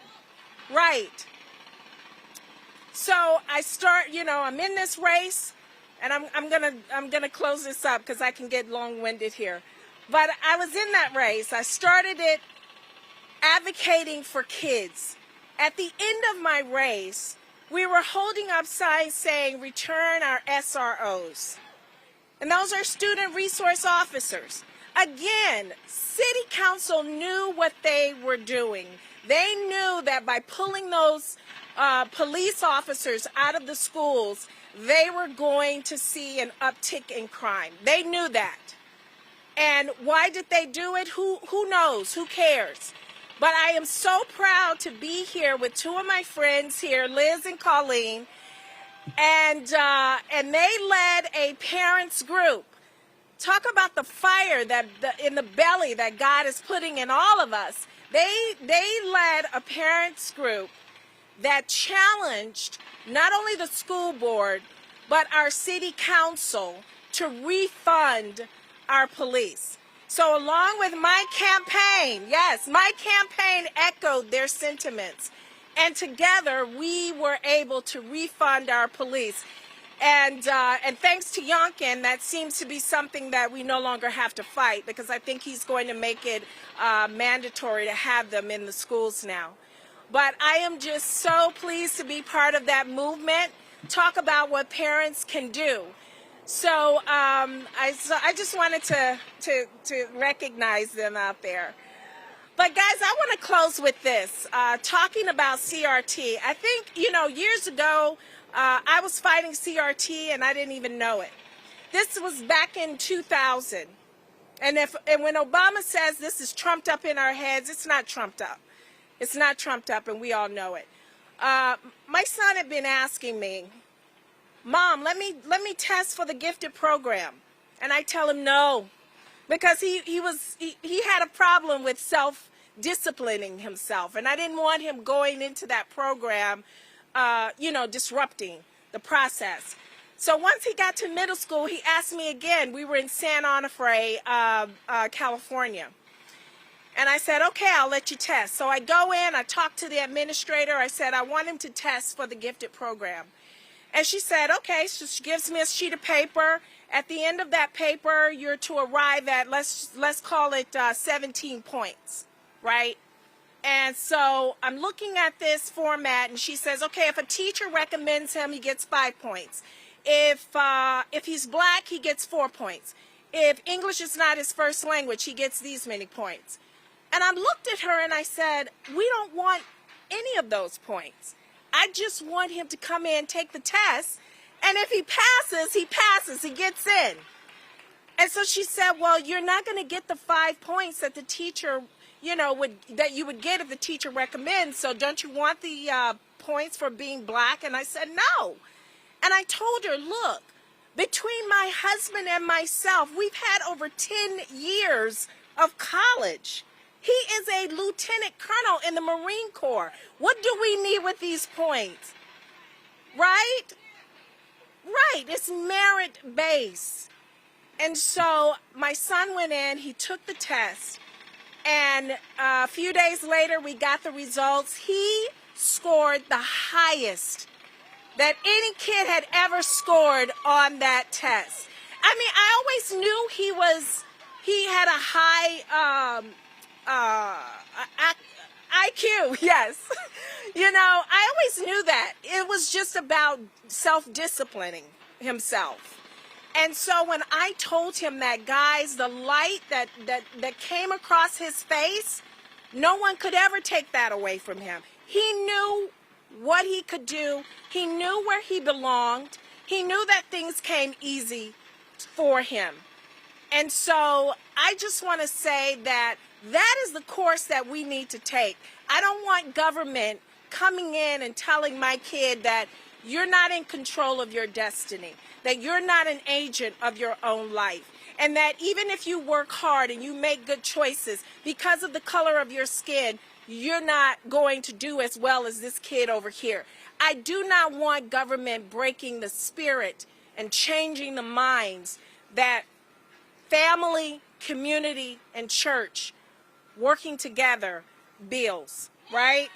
right? So I start, you know, I'm in this race, and I'm gonna close this up because I can get long-winded here. But I was in that race. I started it advocating for kids. At the end of my race, we were holding up signs saying, return our SROs. And those are student resource officers. Again, city council knew what they were doing. They knew that by pulling those police officers out of the schools, they were going to see an uptick in crime. They knew that. And why did they do it? Who knows? Who cares? But I am so proud to be here with two of my friends here, Liz and Colleen, and they led a parents group talk about the fire that in the belly that God is putting in all of us. They led a parents group that challenged not only the school board, but our city council to refund our police. So along with my campaign, yes, my campaign echoed their sentiments. And together we were able to refund our police. And thanks to Youngkin, that seems to be something that we no longer have to fight, because I think he's going to make it mandatory to have them in the schools now. But I am just so pleased to be part of that movement. Talk about what parents can do. So I just wanted to recognize them out there. But guys, I want to close with this, talking about CRT. I think, years ago, I was fighting CRT and I didn't even know it. This was back in 2000. And when Obama says this is trumped up in our heads, it's not trumped up. It's not trumped up, and we all know it. My son had been asking me, Mom, let me test for the gifted program. And I tell him no, because he had a problem with self-disciplining himself. And I didn't want him going into that program, disrupting the process. So once he got to middle school, he asked me again. We were in San Onofre, California. And I said, okay, I'll let you test. So I go in, I talk to the administrator. I said, I want him to test for the gifted program. And she said, okay. So she gives me a sheet of paper. At the end of that paper, you're to arrive at, let's call it 17 points, right? And so I'm looking at this format, and she says, okay, if a teacher recommends him, he gets 5 points. If he's black, he gets 4 points. If English is not his first language, he gets these many points. And I looked at her and I said, we don't want any of those points. I just want him to come in, take the test, and if he passes, he gets in. And so she said, well, you're not going to get the 5 points that the teacher, that you would get if the teacher recommends. So don't you want the points for being black? And I said, no. And I told her, look, between my husband and myself, we've had over 10 years of college. He is a lieutenant colonel in the Marine Corps. What do we need with these points? Right? Right. It's merit-based. And so my son went in, he took the test, and a few days later we got the results. He scored the highest that any kid had ever scored on that test. I mean, I always knew he had a high IQ, yes. I always knew that. It was just about self-disciplining himself. And so when I told him that, guys, the light that came across his face, no one could ever take that away from him. He knew what he could do. He knew where he belonged. He knew that things came easy for him. And so I just want to say that is the course that we need to take. I don't want government coming in and telling my kid that you're not in control of your destiny, that you're not an agent of your own life, and that even if you work hard and you make good choices, because of the color of your skin, you're not going to do as well as this kid over here. I do not want government breaking the spirit and changing the minds that family, community, and church working together builds, right?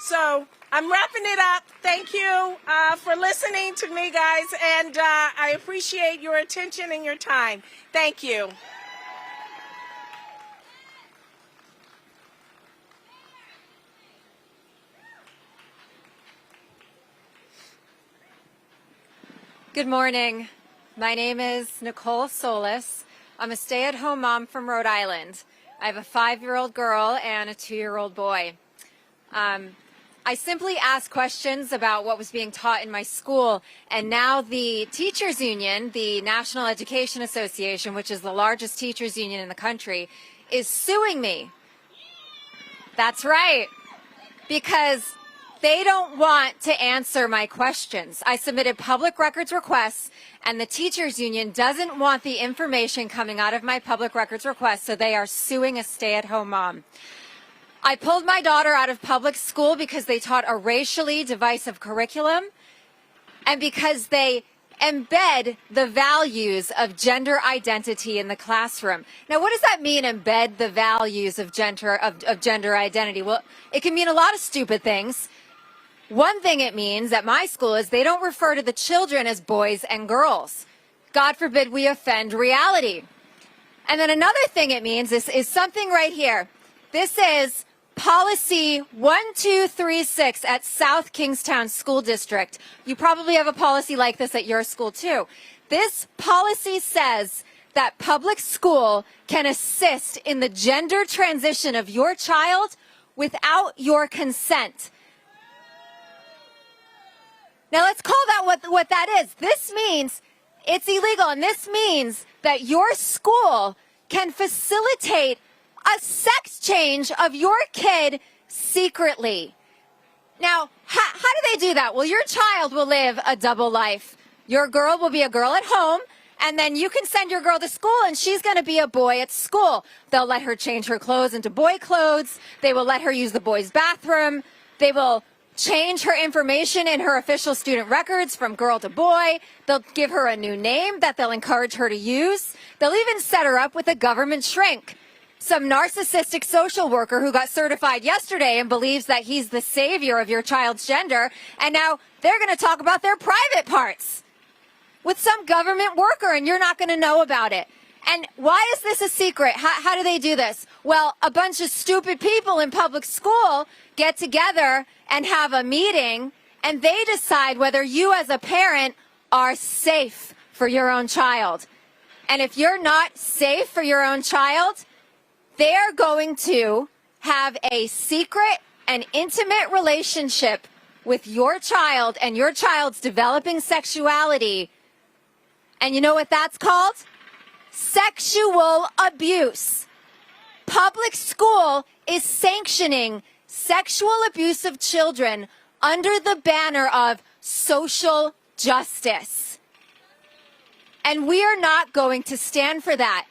So I'm wrapping it up. Thank you for listening to me, guys, and I appreciate your attention and your time. Thank you. Good morning. My name is Nicole Solis. I'm a stay-at-home mom from Rhode Island. I have a 5-year-old girl and a 2-year-old boy. I simply asked questions about what was being taught in my school, and now the Teachers Union, the National Education Association, which is the largest teachers union in the country, is suing me. That's right, because They don't want to answer my questions. I submitted public records requests, and the teachers union doesn't want the information coming out of my public records request, so they are suing a stay-at-home mom. I pulled my daughter out of public school because they taught a racially divisive curriculum and because they embed the values of gender identity in the classroom. Now, what does that mean, embed the values of gender identity? Well, it can mean a lot of stupid things. One thing it means at my school is they don't refer to the children as boys and girls. God forbid we offend reality. And then another thing it means is something right here. This is Policy 1236 at South Kingstown School District. You probably have a policy like this at your school too. This policy says that public school can assist in the gender transition of your child without your consent. Now let's call that what that is. This means it's illegal, and this means that your school can facilitate a sex change of your kid secretly. Now, how do they do that? Well, your child will live a double life. Your girl will be a girl at home, and then you can send your girl to school, and she's going to be a boy at school. They'll let her change her clothes into boy clothes. They will let her use the boys' bathroom. They will change her information in her official student records from girl to boy. They'll give her a new name that they'll encourage her to use. They'll even set her up with a government shrink. Some narcissistic social worker who got certified yesterday and believes that he's the savior of your child's gender, and now they're going to talk about their private parts with some government worker, and you're not going to know about it. And why is this a secret? How do they do this? Well, a bunch of stupid people in public school get together and have a meeting, and they decide whether you as a parent are safe for your own child. And if you're not safe for your own child, they're going to have a secret and intimate relationship with your child and your child's developing sexuality. And you know what that's called? Sexual abuse. Public school is sanctioning sexual abuse of children under the banner of social justice. And we are not going to stand for that.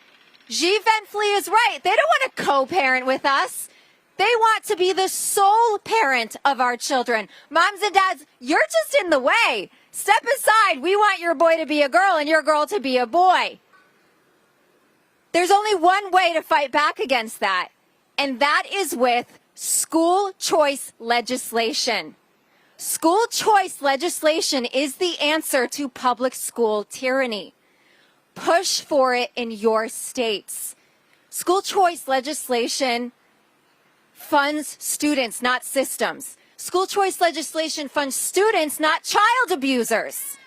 G. Venfley is right. They don't want to co-parent with us. They want to be the sole parent of our children. Moms and dads, you're just in the way. Step aside. We want your boy to be a girl and your girl to be a boy. There's only one way to fight back against that, and that is with school choice legislation. School choice legislation is the answer to public school tyranny. Push for it in your states. School choice legislation funds students, not systems. School choice legislation funds students, not child abusers.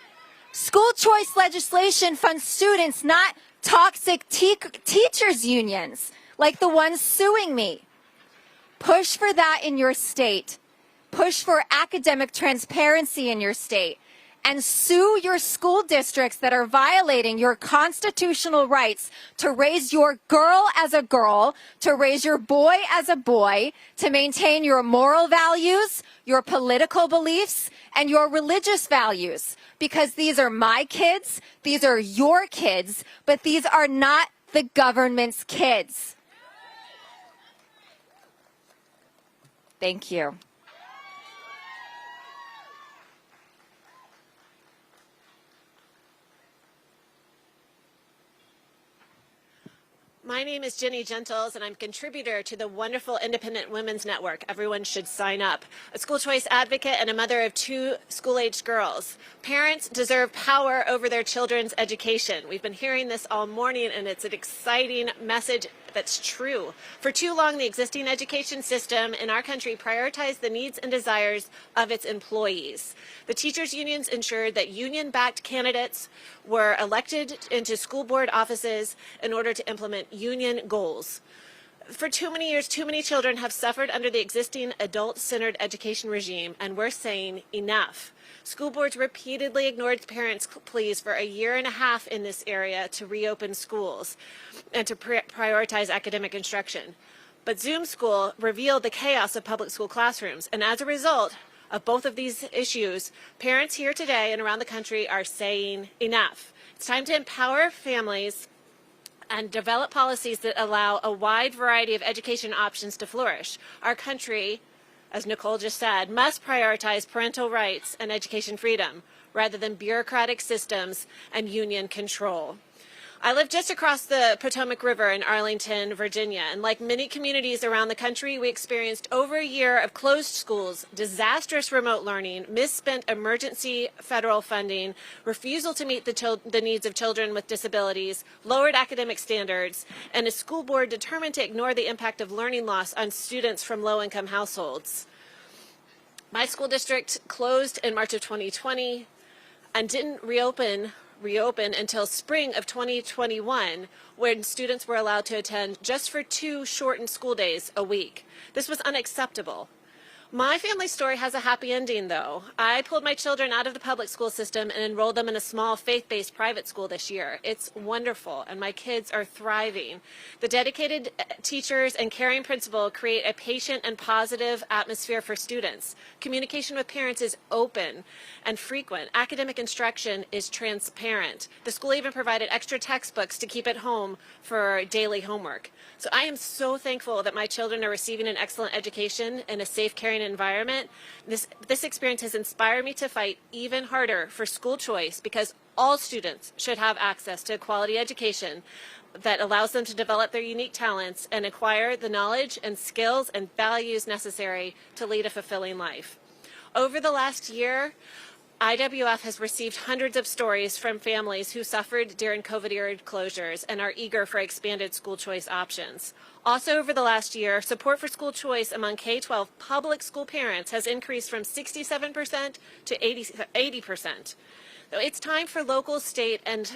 School choice legislation funds students, not toxic teachers unions, like the ones suing me. Push for that in your state. Push for academic transparency in your state. And sue your school districts that are violating your constitutional rights to raise your girl as a girl, to raise your boy as a boy, to maintain your moral values, your political beliefs, and your religious values. Because these are my kids, these are your kids, but these are not the government's kids. Thank you. My name is Jenny Gentles, and I'm a contributor to the wonderful Independent Women's Network. Everyone should sign up. A school choice advocate and a mother of 2 school-aged girls. Parents deserve power over their children's education. We've been hearing this all morning, and it's an exciting message that's true. For too long, the existing education system in our country prioritized the needs and desires of its employees. The teachers' unions ensured that union-backed candidates were elected into school board offices in order to implement union goals. For too many years, too many children have suffered under the existing adult-centered education regime, and we're saying enough. School boards repeatedly ignored parents' pleas for a year and a half in this area to reopen schools and to prioritize academic instruction. But Zoom school revealed the chaos of public school classrooms, and as a result, of both of these issues, parents here today and around the country are saying enough. It's time to empower families and develop policies that allow a wide variety of education options to flourish. Our country, as Nicole just said, must prioritize parental rights and education freedom rather than bureaucratic systems and union control. I live just across the Potomac River in Arlington, Virginia, and like many communities around the country, we experienced over a year of closed schools, disastrous remote learning, misspent emergency federal funding, refusal to meet the needs of children with disabilities, lowered academic standards, and a school board determined to ignore the impact of learning loss on students from low-income households. My school district closed in March of 2020 and didn't reopen until spring of 2021, when students were allowed to attend just for 2 shortened school days a week. This was unacceptable. My family story has a happy ending, though. I pulled my children out of the public school system and enrolled them in a small faith-based private school this year. It's wonderful, and my kids are thriving. The dedicated teachers and caring principal create a patient and positive atmosphere for students. Communication with parents is open and frequent. Academic instruction is transparent. The school even provided extra textbooks to keep at home for daily homework. So I am so thankful that my children are receiving an excellent education in a safe, caring environment. This experience has inspired me to fight even harder for school choice, because all students should have access to a quality education that allows them to develop their unique talents and acquire the knowledge and skills and values necessary to lead a fulfilling life. Over the last year, IWF has received hundreds of stories from families who suffered during COVID-era closures and are eager for expanded school choice options. Also, over the last year, support for school choice among K-12 public school parents has increased from 67% to 80%. It's time for local, state, and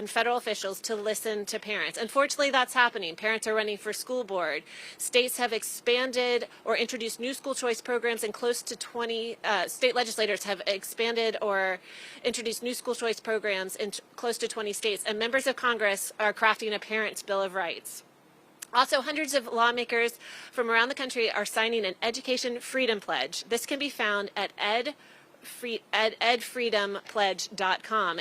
federal officials to listen to parents. Unfortunately, that's happening. Parents are running for school board. States have expanded or introduced new school choice programs, and close to 20 state legislators have expanded or introduced new school choice programs in close to 20 states, and members of Congress are crafting a Parents' Bill of Rights. Also, hundreds of lawmakers from around the country are signing an Education Freedom Pledge. This can be found at edfreedompledge.com.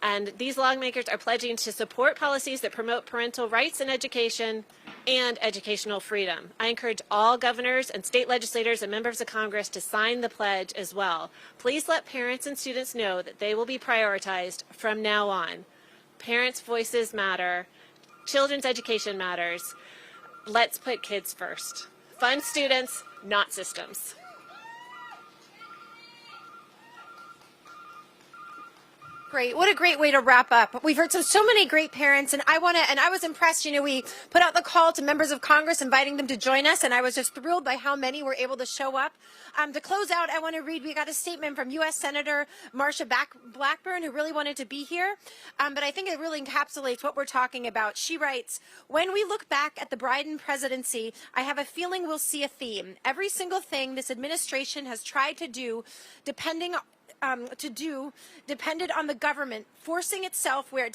And these lawmakers are pledging to support policies that promote parental rights in education and educational freedom. I encourage all governors and state legislators and members of Congress to sign the pledge as well. Please let parents and students know that they will be prioritized from now on. Parents' voices matter. Children's education matters. Let's put kids first. Fund students, not systems. Great. What a great way to wrap up. We've heard so many great parents, and I was impressed. We put out the call to members of Congress inviting them to join us, and I was just thrilled by how many were able to show up. To close out, I want to read, we got a statement from U.S. Senator Marsha Blackburn, who really wanted to be here, but I think it really encapsulates what we're talking about. She writes, "When we look back at the Biden presidency, I have a feeling we'll see a theme. Every single thing this administration has tried to do depended on the government forcing itself where it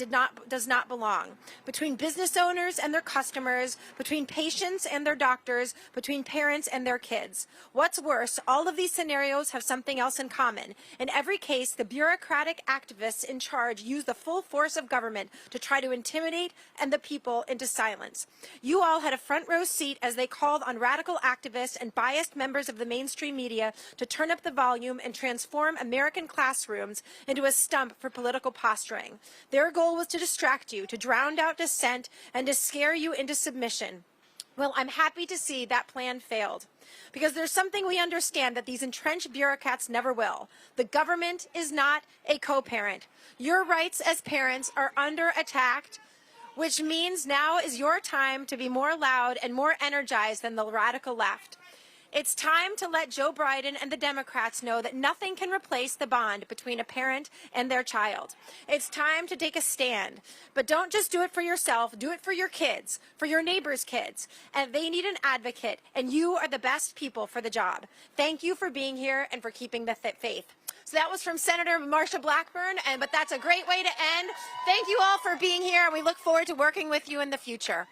does not belong. Between business owners and their customers, between patients and their doctors, between parents and their kids. What's worse, all of these scenarios have something else in common. In every case, the bureaucratic activists in charge use the full force of government to try to intimidate and the people into silence. You all had a front row seat as they called on radical activists and biased members of the mainstream media to turn up the volume and transform American classrooms into a stump for political posturing. Their goal was to distract you, to drown out dissent, and to scare you into submission. Well, I'm happy to see that plan failed, because there's something we understand that these entrenched bureaucrats never will. The government is not a co-parent. Your rights as parents are under attack, which means now is your time to be more loud and more energized than the radical left. It's time to let Joe Biden and the Democrats know that nothing can replace the bond between a parent and their child. It's time to take a stand. But don't just do it for yourself. Do it for your kids, for your neighbors' kids. And they need an advocate, and you are the best people for the job. Thank you for being here and for keeping the faith." So that was from Senator Marsha Blackburn, but that's a great way to end. Thank you all for being here, and we look forward to working with you in the future.